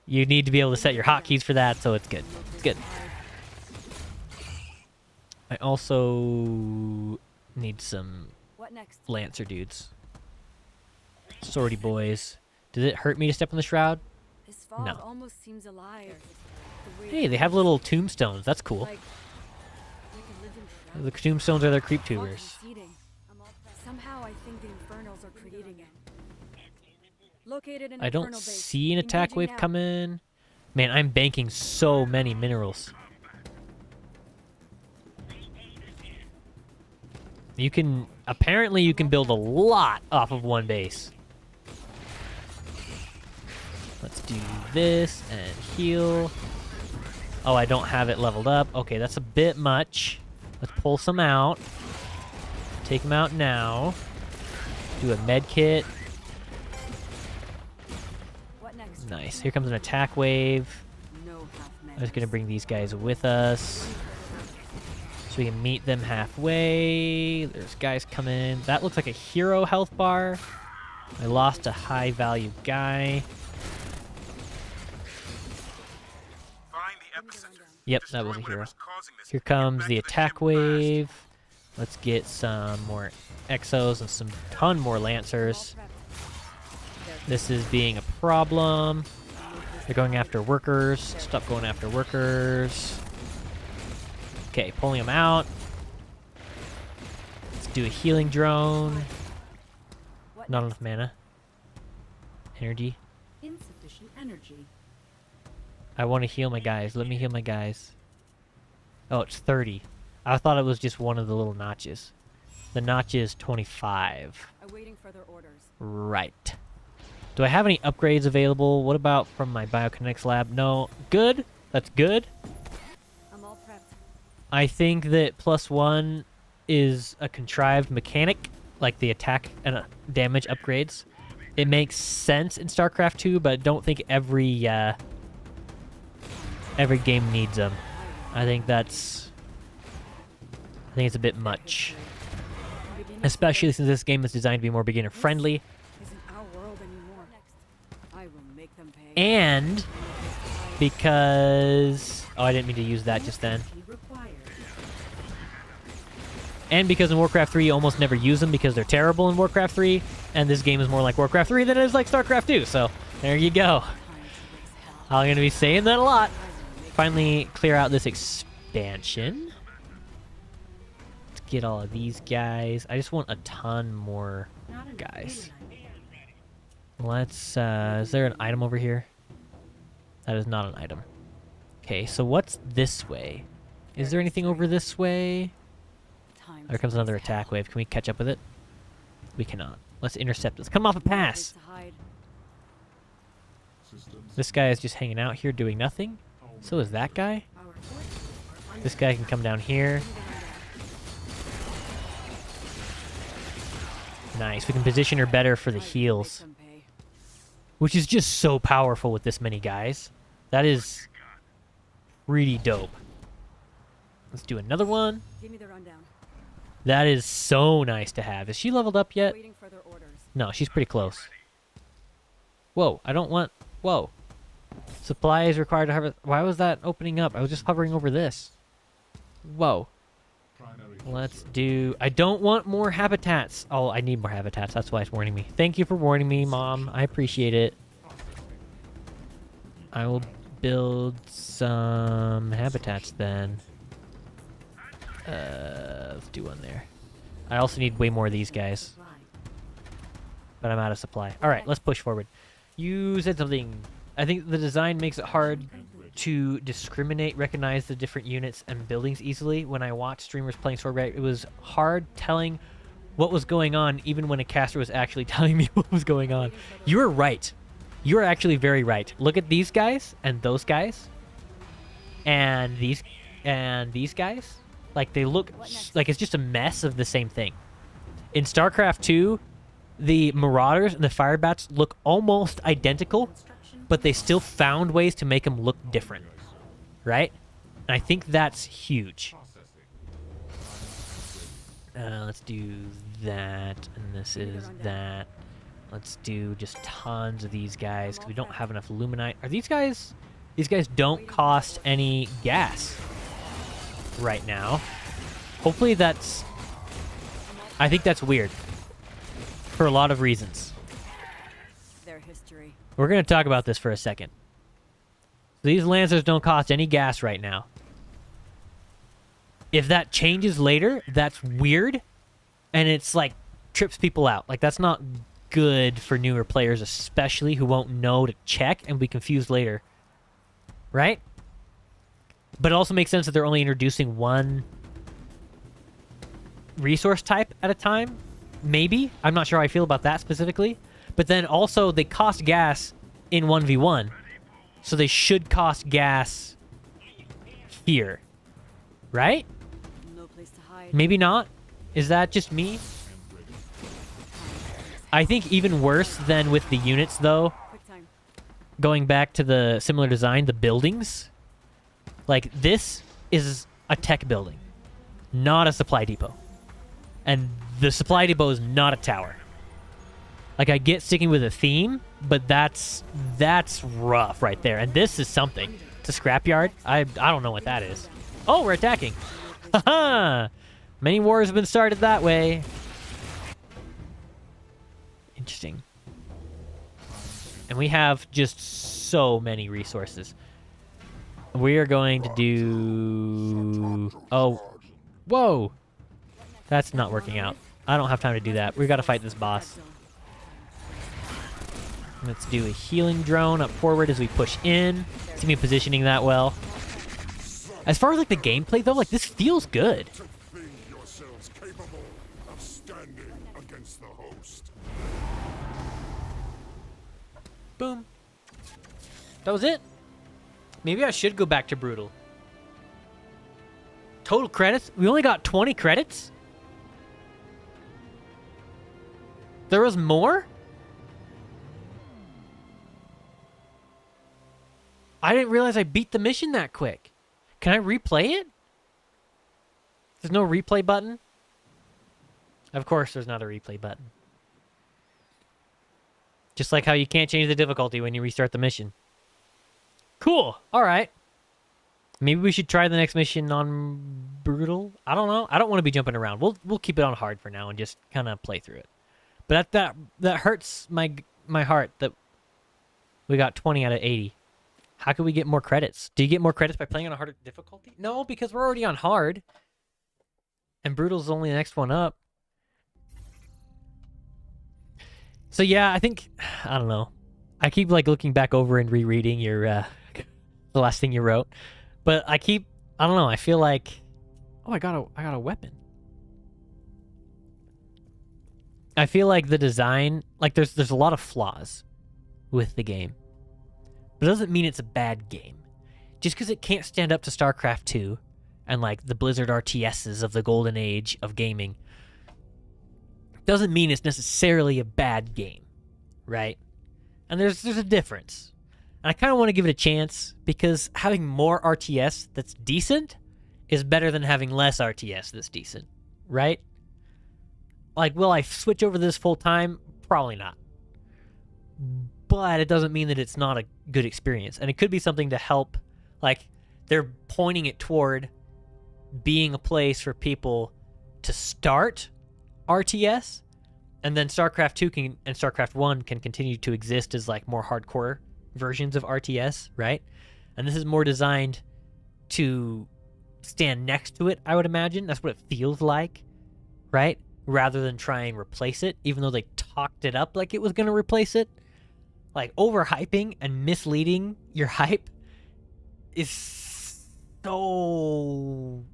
You need to be able to set your hotkeys for that, so it's good. It's good. I also need some Lancer dudes. Sortie boys. Did it hurt me to step on the shroud? No. Almost seems alive. Hey, they have little tombstones. That's cool. The tombstones are their creep tubers. Somehow I think the Infernals are creating it. Located in I don't see an attack wave coming. Man, I'm banking so many minerals. You can, apparently you can build a lot off of one base. Let's do this and heal. Oh, I don't have it leveled up. Okay, that's a bit much. Let's pull some out. Take them out now. Do a med kit. Nice. Here comes an attack wave. I'm just going to bring these guys with us, so we can meet them halfway. There's guys coming. That looks like a hero health bar. I lost a high value guy. Yep, that was a hero. Here comes the attack wave. Let's get some more exos and some ton more lancers. This is being a problem. They're going after workers. Stop going after workers. Okay, pulling them out. Let's do a healing drone. Not enough mana. Energy. Insufficient energy. I want to heal my guys. Let me heal my guys. Oh, it's 30. I thought it was just one of the little notches. The notch is 25. Awaiting further orders. Right. Do I have any upgrades available? What about from my biokinetics lab? No. Good. That's good. I'm all prepped. I think that +1 is a contrived mechanic, like the attack and damage upgrades. It makes sense in StarCraft 2, but I don't think every game needs them. I think it's a bit much. Especially since this game is designed to be more beginner friendly. And because... Oh, I didn't mean to use that just then. And because in Warcraft 3 you almost never use them because they're terrible in Warcraft 3. And this game is more like Warcraft 3 than it is like StarCraft 2. So, there you go. I'm going to be saying that a lot. Finally clear out this expansion. Let's get all of these guys. I just want a ton more guys. Let's, is there an item over here? That is not an item. Okay, so what's this way? Is there anything over this way? There comes another attack wave. Can we catch up with it? We cannot. Let's intercept this. Come off a pass! This guy is just hanging out here doing nothing. So is that guy. This guy can come down here. Nice. We can position her better for the heals. Which is just so powerful with this many guys. That is pretty dope. Let's do another one. Give me the rundown. That is so nice to have. Is she leveled up yet? Waiting for their orders. No, she's pretty close. Whoa, I don't want... Whoa. Supply is required to hover... Why was that opening up? I was just hovering over this. Whoa. Let's do... I don't want more habitats. Oh, I need more habitats. That's why it's warning me. Thank you for warning me, Mom. I appreciate it. I will build some habitats then. Let's do one there. I also need way more of these guys. But I'm out of supply. Alright, let's push forward. You said something. I think the design makes it hard to recognize the different units and buildings easily. When I watched streamers playing Stormgate, it was hard telling what was going on even when a caster was actually telling me what was going on. You are right. You are actually very right. Look at these guys and those guys. And these guys. Like, they look like it's just a mess of the same thing. In StarCraft 2, the Marauders and the Firebats look almost identical, but they still found ways to make them look different. Right? And I think that's huge. Let's do that, and this is that. Let's do just tons of these guys, because we don't have enough Luminite. Are these guys... These guys don't cost any gas right now. Hopefully that's... I think that's weird. For a lot of reasons. Their history. We're going to talk about this for a second. These Lancers don't cost any gas right now. If that changes later, that's weird. And it's like, trips people out. Like, that's not good for newer players, especially who won't know to check and be confused later. Right? But it also makes sense that they're only introducing one resource type at a time. Maybe. I'm not sure how I feel about that specifically. But then also, they cost gas in 1v1. So they should cost gas here. Right? No place to hide. Maybe not. Is that just me? I think even worse than with the units, though, going back to the similar design, the buildings. Like, this is a tech building, not a supply depot. And the supply depot is not a tower. Like, I get sticking with a theme, but that's rough right there. And this is something. It's a scrapyard. I don't know what that is. Oh, we're attacking. Haha! Many wars have been started that way. Interesting. And we have just so many resources. We are going to do... Oh. Whoa! That's not working out. I don't have time to do that. We gotta fight this boss. Let's do a healing drone up forward as we push in. See me positioning that well. As far as like the gameplay though, like this feels good. Boom. That was it. Maybe I should go back to Brutal. Total credits? We only got 20 credits? There was more? I didn't realize I beat the mission that quick. Can I replay it? There's no replay button? Of course there's not a replay button. Just like how you can't change the difficulty when you restart the mission. Cool. Alright. Maybe we should try the next mission on Brutal? I don't know. I don't want to be jumping around. We'll keep it on hard for now and just kind of play through it. But that hurts my heart that we got 20 out of 80. How can we get more credits? Do you get more credits by playing on a harder difficulty? No, because we're already on hard. And brutal's only the next one up. So yeah, I think, I don't know. I keep like looking back over and rereading your the last thing you wrote. But I don't know, I feel like, oh, I got a weapon. I feel like the design, like there's a lot of flaws with the game. But it doesn't mean it's a bad game. Just because it can't stand up to StarCraft 2 and like the Blizzard RTSs of the golden age of gaming doesn't mean it's necessarily a bad game, right? And there's a difference. And I kind of want to give it a chance because having more RTS that's decent is better than having less RTS that's decent, right? Like, will I switch over this full time? Probably not. But it doesn't mean that it's not a good experience. And it could be something to help, like, they're pointing it toward being a place for people to start RTS, and then StarCraft 2 and StarCraft 1 can continue to exist as, like, more hardcore versions of RTS, right? And this is more designed to stand next to it, I would imagine. That's what it feels like, right? Rather than try and replace it, even though they talked it up like it was going to replace it. Like, overhyping and misleading your hype is so...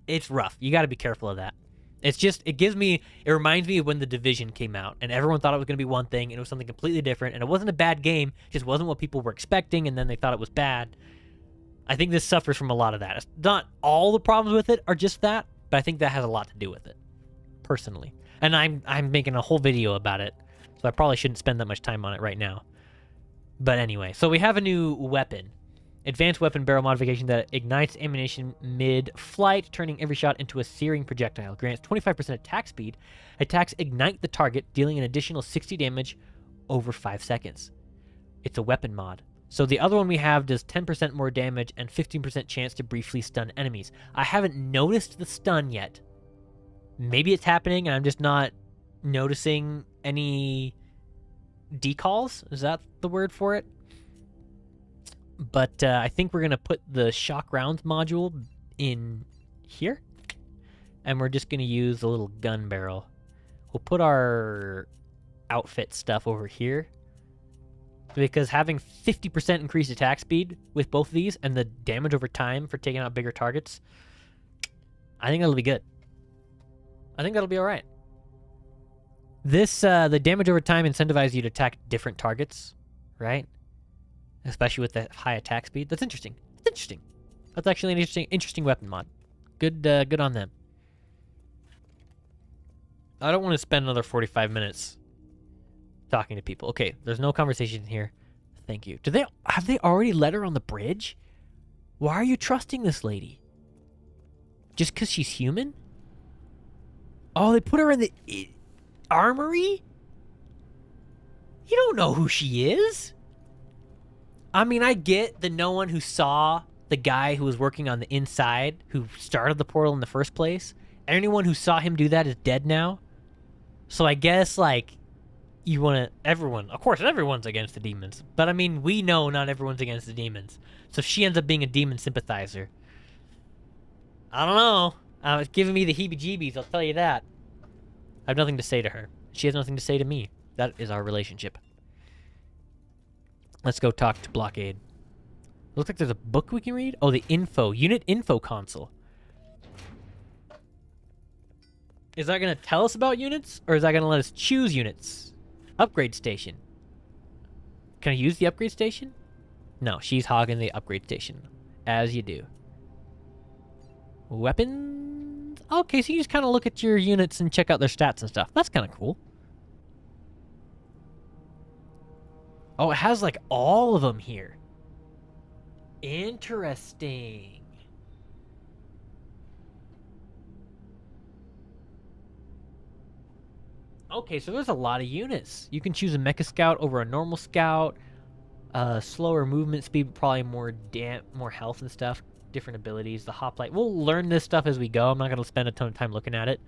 It's rough. You got to be careful of that. It's just, it reminds me of when The Division came out, and everyone thought it was going to be one thing, and it was something completely different, and it wasn't a bad game, it just wasn't what people were expecting, and then they thought it was bad. I think this suffers from a lot of that. It's not all the problems with it are just that, but I think that has a lot to do with it, personally. And I'm making a whole video about it, so I probably shouldn't spend that much time on it right now. But anyway, so we have a new weapon. Advanced weapon barrel modification that ignites ammunition mid-flight, turning every shot into a searing projectile. Grants 25% attack speed. Attacks ignite the target, dealing an additional 60 damage over 5 seconds. It's a weapon mod. So the other one we have does 10% more damage and 15% chance to briefly stun enemies. I haven't noticed the stun yet. Maybe it's happening and I'm just not noticing any decalls. Is that the word for it? But I think we're going to put the shock rounds module in here. And we're just going to use the little gun barrel. We'll put our outfit stuff over here. Because having 50% increased attack speed with both of these and the damage over time for taking out bigger targets, I think that'll be good. I think that'll be alright. This, the damage over time incentivizes you to attack different targets, right? Especially with that high attack speed. That's interesting. That's interesting. That's actually an interesting weapon mod. Good on them. I don't want to spend another 45 minutes talking to people. Okay, there's no conversation here. Thank you. Have they already let her on the bridge? Why are you trusting this lady? Just because she's human? Oh, they put her in the armory? You don't know who she is. I mean, I get that no one who saw the guy who was working on the inside, who started the portal in the first place, anyone who saw him do that is dead now. So I guess, like, you want to... Everyone... Of course, everyone's against the demons. But, I mean, we know not everyone's against the demons. So if she ends up being a demon sympathizer, I don't know. It's giving me the heebie-jeebies, I'll tell you that. I have nothing to say to her. She has nothing to say to me. That is our relationship. Let's go talk to Blockade. Looks like there's a book we can read. Oh, the info. Unit info console. Is that going to tell us about units? Or is that going to let us choose units? Upgrade station. Can I use the upgrade station? No, she's hogging the upgrade station. As you do. Weapons? Okay, so you just kind of look at your units and check out their stats and stuff. That's kind of cool. Oh, it has, like, all of them here. Interesting. Okay, so there's a lot of units. You can choose a Mecha Scout over a normal Scout. Slower movement speed, but probably more health and stuff. Different abilities. The Hoplite. We'll learn this stuff as we go. I'm not going to spend a ton of time looking at it.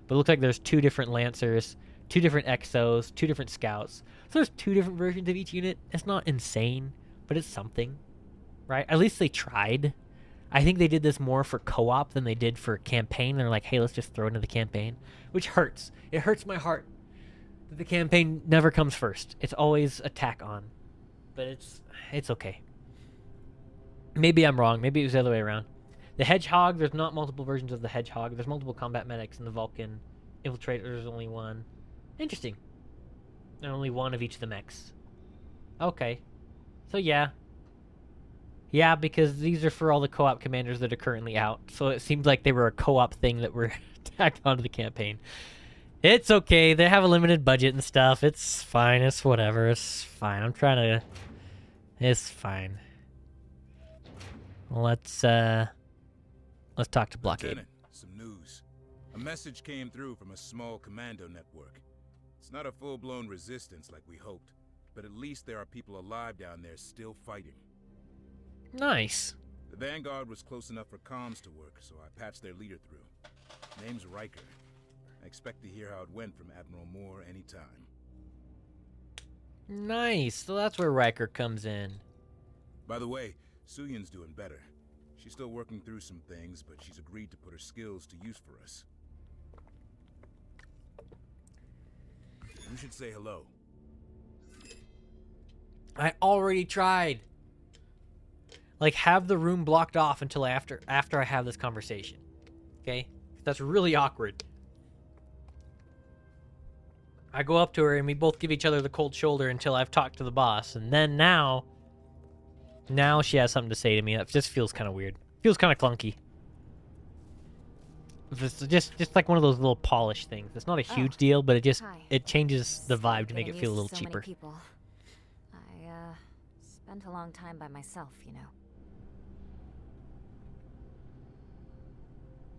But it looks like there's 2 different Lancers, 2 different Exos, 2 different Scouts. So there's 2 different versions of each unit. It's not insane. but it's something, right? At least they tried. I think they did this more for co-op than they did for campaign. They're like, hey, let's just throw it into the campaign, which hurts. It hurts my heart that the campaign never comes first. It's always attack on, but it's okay. Maybe I'm wrong. Maybe it was the other way around. The Hedgehog, there's not multiple versions of the Hedgehog. There's multiple combat medics in the Vulcan. Infiltrator, there's only one. Interesting. And only one of each of the mechs. Okay. So yeah. Yeah, because these are for all the co-op commanders that are currently out. So it seemed like they were a co-op thing that were tacked onto the campaign. It's okay. They have a limited budget and stuff. It's fine. It's whatever. It's fine. I'm trying to... It's fine. Let's talk to Blockade. Lieutenant, some news. A message came through from a small commando network. It's not a full-blown resistance like we hoped, but at least there are people alive down there still fighting. Nice. The Vanguard was close enough for comms to work, so I patched their leader through. Name's Riker. I expect to hear how it went from Admiral Moore anytime. Nice. So that's where Riker comes in. By the way, Suyun's doing better. She's still working through some things, but she's agreed to put her skills to use for us. You should say hello. I already tried. Like, have the room blocked off until after I have this conversation. Okay? That's really awkward. I go up to her and we both give each other the cold shoulder until I've talked to the boss. And then now she has something to say to me. That just feels kind of weird. Feels kind of clunky. It's just like one of those little polish things. It's not a huge deal, but it changes the vibe to make it feel a little cheaper. I spent a long time by myself, you know.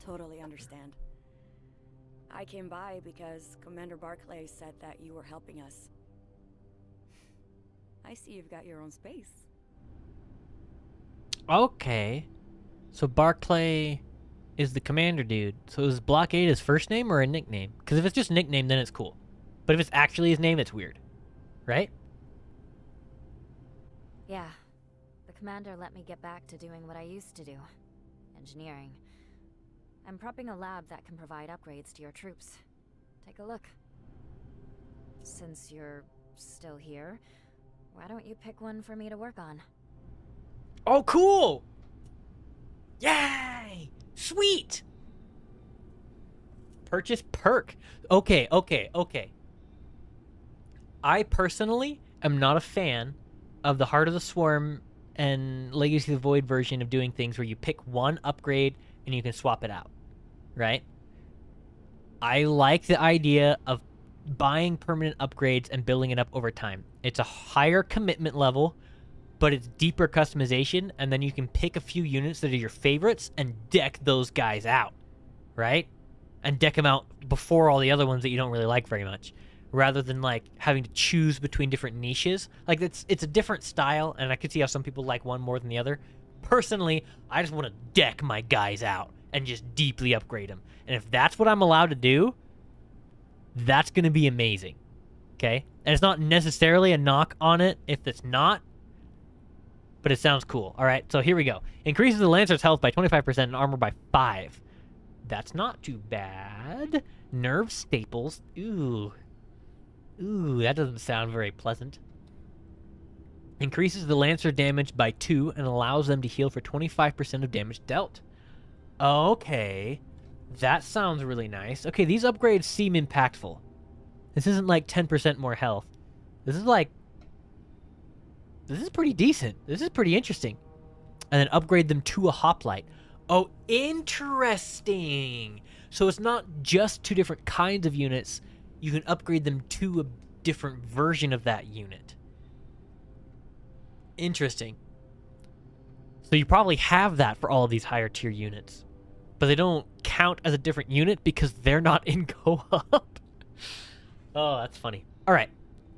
Totally understand. I came by because Commander Barclay said that you were helping us. I see you've got your own space. Okay. So Barclay is the commander dude. So is Blockade his first name or a nickname? Because if it's just nickname, then it's cool. But if it's actually his name, it's weird. Right? Yeah. The commander let me get back to doing what I used to do. Engineering. I'm prepping a lab that can provide upgrades to your troops. Take a look. Since you're still here, why don't you pick one for me to work on? Oh, cool! Yay! Sweet! Purchase perk. Okay. I personally am not a fan of the Heart of the Swarm and Legacy of the Void version of doing things where you pick one upgrade and you can swap it out. Right? I like the idea of buying permanent upgrades and building it up over time. It's a higher commitment level, but it's deeper customization, and then you can pick a few units that are your favorites and deck those guys out, right? And deck them out before all the other ones that you don't really like very much, rather than like having to choose between different niches. Like it's a different style, and I could see how some people like one more than the other. Personally, I just want to deck my guys out and just deeply upgrade them. And if that's what I'm allowed to do, that's going to be amazing. Okay? And it's not necessarily a knock on it if it's not, but it sounds cool. All right, so here we go. Increases the Lancer's health by 25% and armor by 5. That's not too bad. Nerve staples. Ooh, that doesn't sound very pleasant. Increases the Lancer damage by 2 and allows them to heal for 25% of damage dealt. Okay, that sounds really nice. Okay, these upgrades seem impactful. This isn't like 10% more health. This is pretty decent. This is pretty interesting. And then upgrade them to a hoplite. Oh, interesting. So it's not just 2 different kinds of units. You can upgrade them to a different version of that unit. Interesting. So you probably have that for all of these higher tier units. But they don't count as a different unit because they're not in co-op. Oh, that's funny. All right.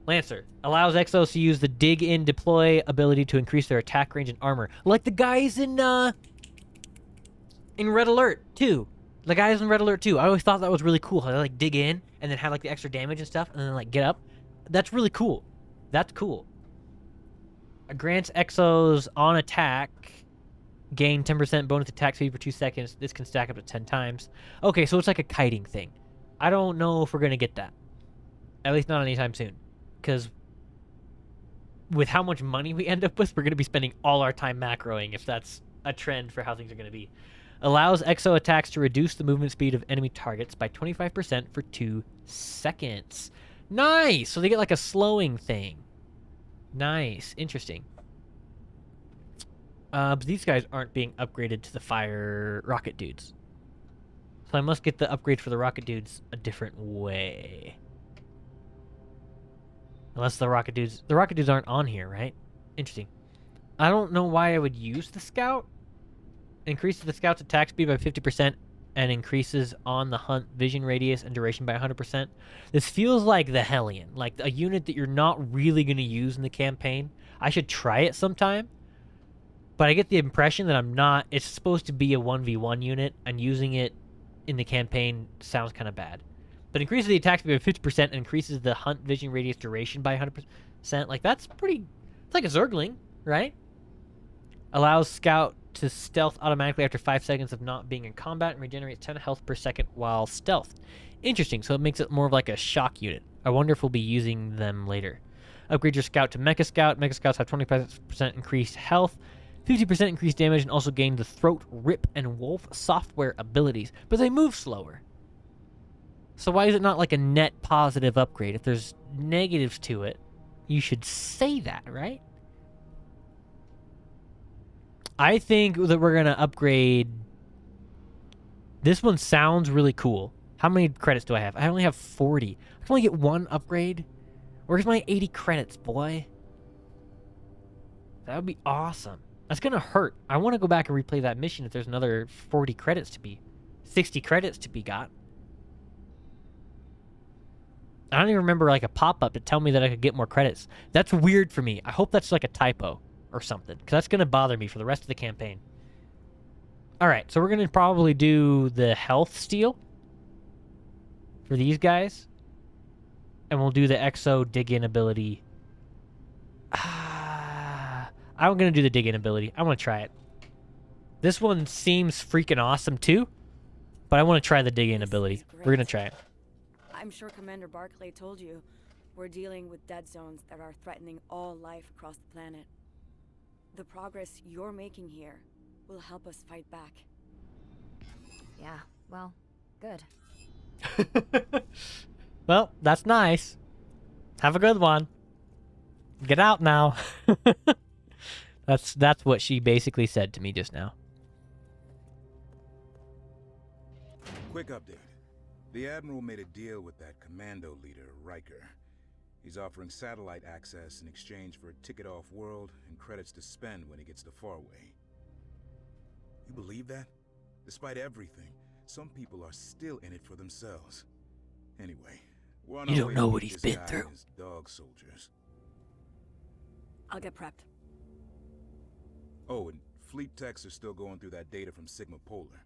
Lancer. Allows Exos to use the dig in deploy ability to increase their attack range and armor. Like the guys in Red Alert 2. The guys in Red Alert 2. I always thought that was really cool. How they like dig in and then have like the extra damage and stuff and then like get up. That's really cool. That's cool. Grants Exos on attack. Gain 10% bonus attack speed for 2 seconds. This can stack up to 10 times. Okay, so it's like a kiting thing. I don't know if we're going to get that. At least not anytime soon. Because with how much money we end up with, we're going to be spending all our time macroing if that's a trend for how things are going to be. Allows exo attacks to reduce the movement speed of enemy targets by 25% for 2 seconds. Nice! So they get like a slowing thing. Nice. Interesting. But these guys aren't being upgraded to the fire rocket dudes. So I must get the upgrade for the rocket dudes a different way. Unless the rocket dudes aren't on here, right? Interesting. I don't know why I would use the scout. Increases the scout's attack speed by 50% and increases on the hunt vision radius and duration by 100%. This feels like the Hellion, like a unit that you're not really going to use in the campaign. I should try it sometime. But I get the impression that I'm not... It's supposed to be a 1v1 unit, and using it in the campaign sounds kind of bad. But increases the attack speed by 50% and increases the hunt vision radius duration by 100%. Like, that's pretty... It's like a Zergling, right? Allows Scout to stealth automatically after 5 seconds of not being in combat and regenerates 10 health per second while stealthed. Interesting, so it makes it more of like a shock unit. I wonder if we'll be using them later. Upgrade your Scout to Mecha Scout. Mecha Scouts have 25% increased health, 50% increased damage, and also gain the Throat, Rip, and Wolf software abilities. But they move slower. So why is it not like a net positive upgrade? If there's negatives to it, you should say that, right? I think that we're going to upgrade... This one sounds really cool. How many credits do I have? I only have 40. I can only get one upgrade. Where's my 80 credits, boy? That would be awesome. That's going to hurt. I want to go back and replay that mission if there's another 40 credits to be... 60 credits to be got. I don't even remember like a pop-up to tell me that I could get more credits. That's weird for me. I hope that's like a typo or something, because that's going to bother me for the rest of the campaign. Alright, so we're going to probably do the health steal for these guys. And we'll do the Exo dig-in ability. I'm going to do the dig-in ability. I want to try it. This one seems freaking awesome too, but I want to try the dig-in ability. We're going to try it. I'm sure Commander Barclay told you we're dealing with dead zones that are threatening all life across the planet. The progress you're making here will help us fight back. Yeah, well, good. Well, that's nice. Have a good one. Get out now. That's what she basically said to me just now. Quick update. The Admiral made a deal with that commando leader, Riker. He's offering satellite access in exchange for a ticket off-world and credits to spend when he gets to Farway. You believe that? Despite everything, some people are still in it for themselves. Anyway, we're on our way. You don't know to what meet he's this been guy through. and his dog soldiers. I'll get prepped. Oh, and fleet techs are still going through that data from Sigma Polar.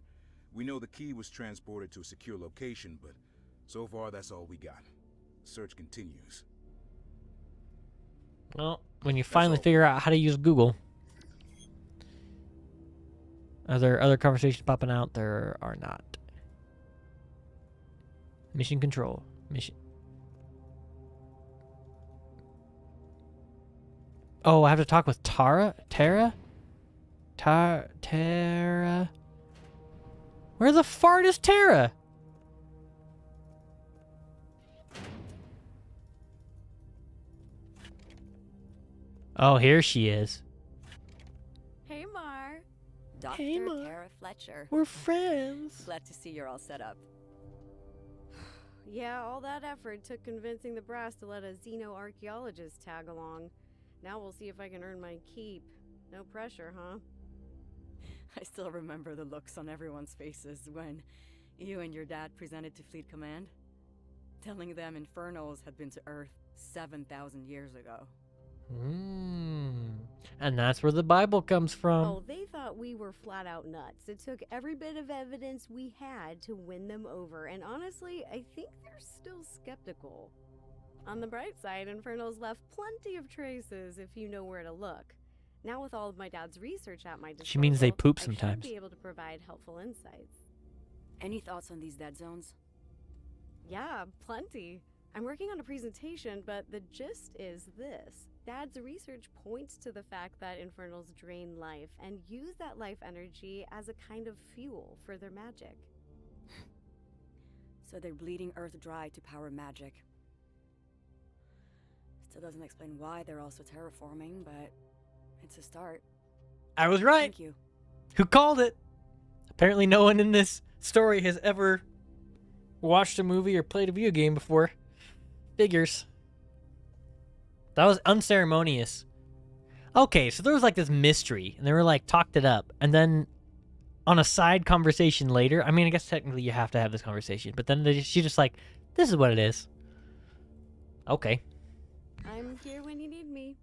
We know the key was transported to a secure location, but so far that's all we got. Search continues. Well, when you finally figure out how to use Google. Are there other conversations popping out? There are not. Mission control. Mission. Oh, I have to talk with Tara? Tara? Where the fart is Tara? Oh, here she is. Hey, Mar. Dr. Hey, Mar. Kara Fletcher. We're friends. Glad to see you're all set up. Yeah, all that effort took convincing the brass to let a xenoarchaeologist tag along. Now we'll see if I can earn my keep. No pressure, huh? I still remember the looks on everyone's faces when you and your dad presented to Fleet Command, telling them Infernos had been to Earth 7,000 years ago. And that's where the Bible comes from. Oh, they thought we were flat out nuts. It took every bit of evidence we had to win them over, and honestly, I think they're still skeptical. On the bright side, Infernal's left plenty of traces if you know where to look. Now with all of my dad's research at my disposal, She means they poop I sometimes. should be able to provide helpful insights. Any thoughts on these dead zones? Yeah, plenty. I'm working on a presentation, but the gist is this. Dad's research points to the fact that Infernals drain life and use that life energy as a kind of fuel for their magic. So they're bleeding Earth dry to power magic. Still doesn't explain why they're also terraforming, but it's a start. I was right. Thank you. Who called it? Apparently no one in this story has ever watched a movie or played a video game before. Figures. That was unceremonious. Okay, so there was like this mystery, and they were like talked it up, and then on a side conversation later, I mean, I guess technically you have to have this conversation, but then she just like, this is what it is. Okay. I'm here when you need me.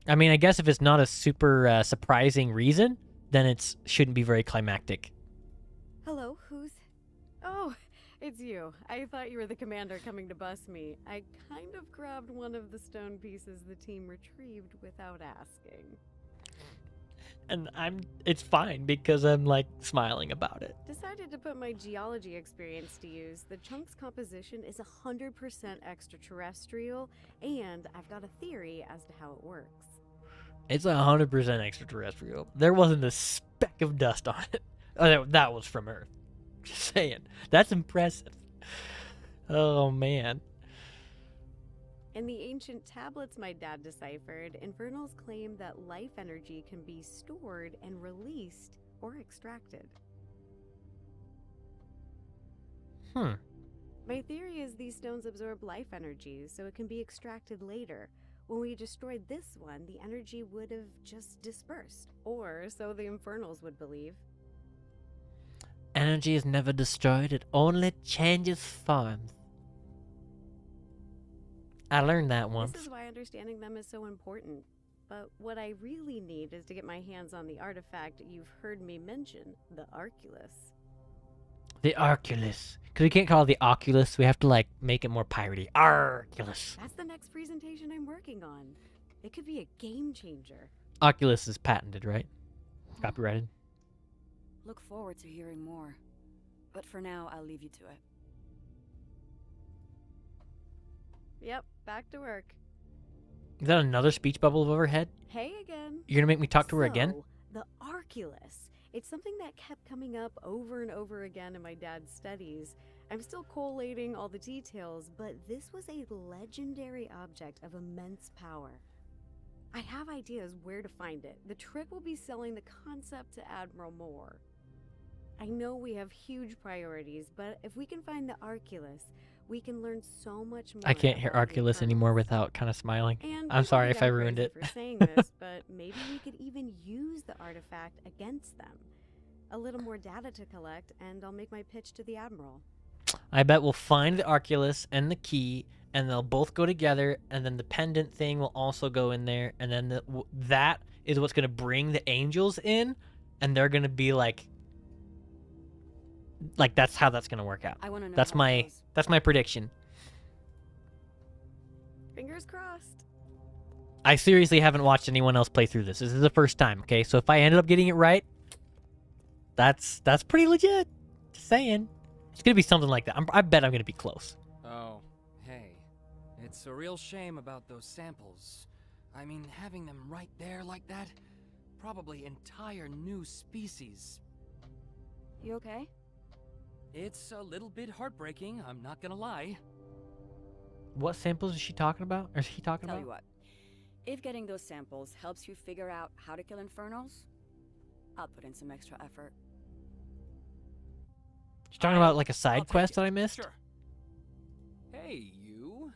I mean, I guess if it's not a super surprising reason, then it shouldn't be very climactic. Hello, who's... Oh, it's you. I thought you were the commander coming to bust me. I kind of grabbed one of the stone pieces the team retrieved without asking. And it's fine because I'm like smiling about it. Decided to put my geology experience to use. The chunk's composition is 100% extraterrestrial, and I've got a theory as to how it works. It's 100% extraterrestrial. There wasn't a speck of dust on it. Oh, that was from Earth. Just saying. That's impressive. Oh, man. In the ancient tablets my dad deciphered, Infernals claim that life energy can be stored and released or extracted. My theory is these stones absorb life energy, so it can be extracted later. When we destroyed this one, the energy would have just dispersed. Or so the Infernals would believe. Energy is never destroyed, it only changes forms. I learned that once. This is why understanding them is so important. But what I really need is to get my hands on the artifact you've heard me mention, the Arculus. The Arculus. Because we can't call it the Oculus, we have to like make it more piratey. Arculus. That's the next presentation I'm working on. It could be a game changer. Oculus is patented, right? Copyrighted. Look forward to hearing more. But for now, I'll leave you to it. Yep, back to work. Is that another speech bubble overhead? Hey again. You're gonna make me talk to her again? The Arculus. It's something that kept coming up over and over again in my dad's studies. I'm still collating all the details, but this was a legendary object of immense power. I have ideas where to find it. The trick will be selling the concept to Admiral Moore. I know we have huge priorities, but if we can find the Arculus, we can learn so much more. I can't hear Arculus anymore without kind of smiling. And I'm sorry think if I I'm ruined crazy it. for saying this, but maybe we could even use the artifact against them. A little more data to collect, and I'll make my pitch to the Admiral. I bet we'll find the Arculus and the key, and they'll both go together, and then the pendant thing will also go in there, and then that is what's going to bring the angels in, and they're going to be like that's how that's going to work out. I want to know. That's my prediction. Fingers crossed. I seriously haven't watched anyone else play through this. This is the first time, okay? So if I ended up getting it right, that's pretty legit. Just saying. It's going to be something like that. I bet I'm going to be close. Oh, hey. It's a real shame about those samples. I mean, having them right there like that? Probably entire new species. You okay? It's a little bit heartbreaking, I'm not gonna lie. What samples is she talking about? Or is he talking Tell about? you what. If getting those samples helps you figure out how to kill Infernals, I'll put in some extra effort. She's talking about like a side quest that I missed? Sure. Hey, you.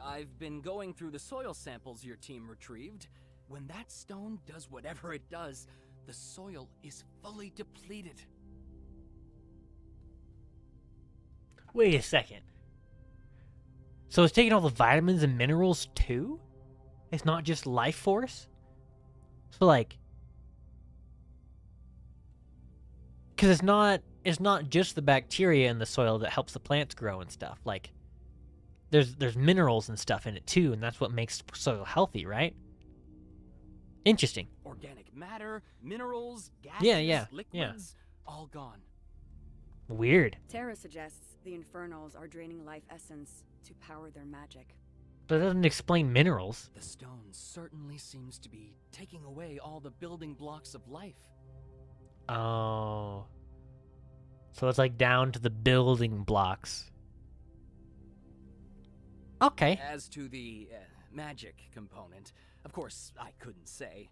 I've been going through the soil samples your team retrieved. When that stone does whatever it does, the soil is fully depleted. Wait a second. So it's taking all the vitamins and minerals too? It's not just life force? So like... Because it's not just the bacteria in the soil that helps the plants grow and stuff. Like, there's minerals and stuff in it too, and that's what makes soil healthy, right? Interesting. Organic matter, minerals, gases, Yeah. liquids, all gone. Weird. Terra suggests the Infernals are draining life essence to power their magic. But it doesn't explain minerals. The stone certainly seems to be taking away all the building blocks of life. Oh. So it's like down to the building blocks. Okay. As to the magic component, of course, I couldn't say.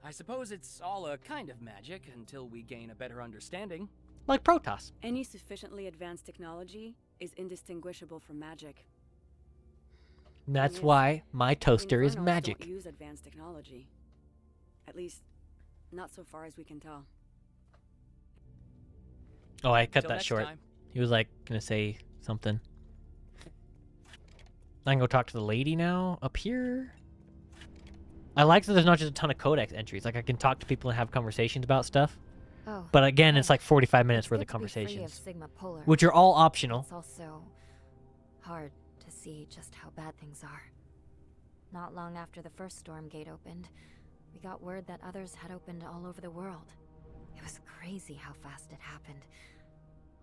I suppose it's all a kind of magic until we gain a better understanding. Like Protoss. Any sufficiently advanced technology is indistinguishable from magic. That's Yes, why my toaster is Infernals magic. Don't use advanced technology. At least, not so far as we can tell. Oh, I cut Till that next short. time. He was like gonna say something. I can go talk to the lady now up here. I like that there's not just a ton of codex entries. Like I can talk to people and have conversations about stuff. Oh, But again, it's hey, like 45 minutes it's worth good of to be free of conversations, Sigma Polar. which are all optional. It's also hard to see just how bad things are. Not long after the first Stormgate opened, we got word that others had opened all over the world. It was crazy how fast it happened.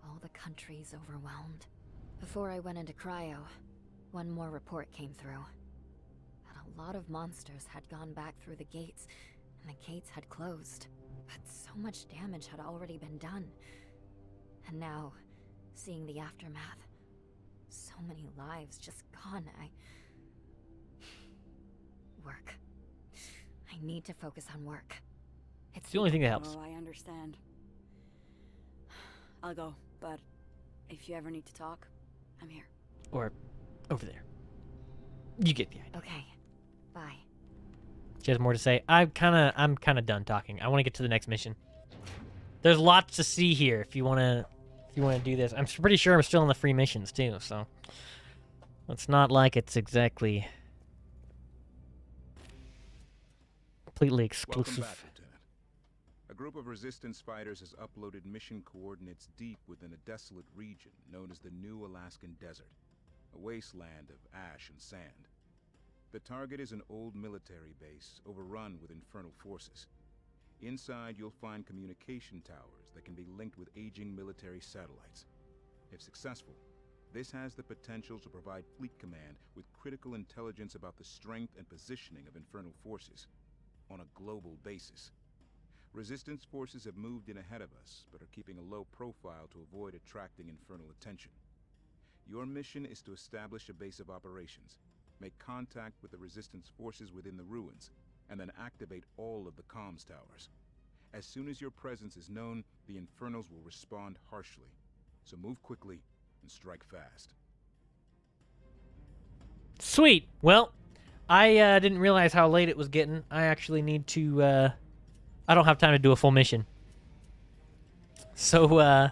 All the countries overwhelmed. Before I went into cryo, one more report came through. That a lot of monsters had gone back through the gates, and the gates had closed. But so much damage had already been done. And now, seeing the aftermath, so many lives just gone, Work. I need to focus on work. It's the only thing that helps. Oh, I understand. I'll go, but if you ever need to talk, I'm here. Or over there. You get the idea. Okay. Bye. She has more to say. I'm kind of done talking. I want to get to the next mission. There's lots to see here if you want to do this. I'm pretty sure I'm still in the free missions too, so it's not like it's exactly completely exclusive. Welcome back, Lieutenant. A group of Resistance fighters has uploaded mission coordinates deep within a desolate region known as the New Alaskan Desert, a wasteland of ash and sand. The target is an old military base overrun with infernal forces. Inside, you'll find communication towers that can be linked with aging military satellites. If successful, this has the potential to provide Fleet Command with critical intelligence about the strength and positioning of infernal forces on a global basis. Resistance forces have moved in ahead of us, but are keeping a low profile to avoid attracting infernal attention. Your mission is to establish a base of operations, make contact with the Resistance forces within the ruins, and then activate all of the comms towers. As soon as your presence is known, the Infernals will respond harshly. So move quickly and strike fast. Sweet. Well, I didn't realize how late it was getting. I actually need to, I don't have time to do a full mission. So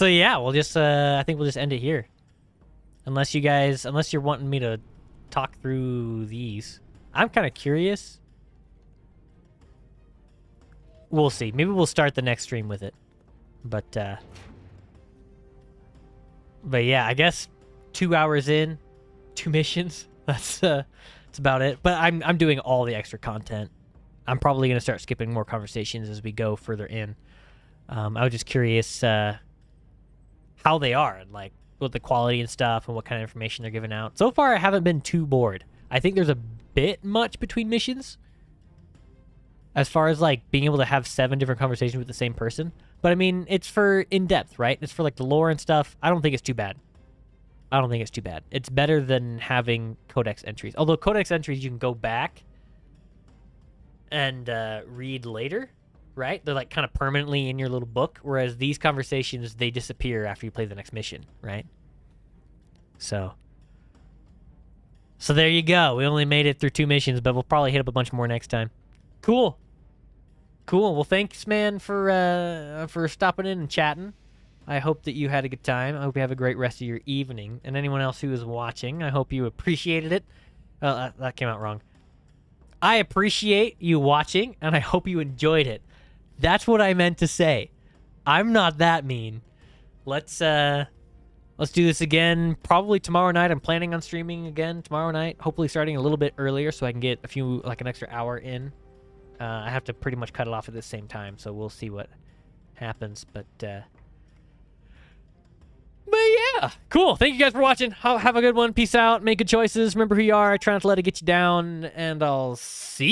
yeah, we'll just, I think we'll just end it here. Unless you're wanting me to talk through these. I'm kind of curious. We'll see. Maybe we'll start the next stream with it. But yeah, I guess 2 hours in, 2 missions. That's about it. But I'm doing all the extra content. I'm probably gonna start skipping more conversations as we go further in. I was just curious how they are and like with the quality and stuff and what kind of information they're giving out. So far, I haven't been too bored. I think there's a bit much between missions as far as like being able to have 7 different conversations with the same person. But I mean, it's for in-depth, right? It's for like the lore and stuff. I don't think it's too bad. It's better than having codex entries. Although codex entries, you can go back and read later, right? They're like kind of permanently in your little book. Whereas these conversations, they disappear after you play the next mission, right? So there you go. We only made it through 2 missions, but we'll probably hit up a bunch more next time. Cool. Well, thanks, man, for stopping in and chatting. I hope that you had a good time. I hope you have a great rest of your evening. And anyone else who is watching, I hope you appreciated it. That came out wrong. I appreciate you watching, and I hope you enjoyed it. That's what I meant to say. I'm not that mean. Let's Let's do this again probably tomorrow night. I'm planning on streaming again tomorrow night. Hopefully starting a little bit earlier so I can get an extra hour in. I have to pretty much cut it off at the same time, so we'll see what happens. But yeah, cool. Thank you guys for watching. Have a good one. Peace out. Make good choices. Remember who you are. Try not to let it get you down. And I'll see you.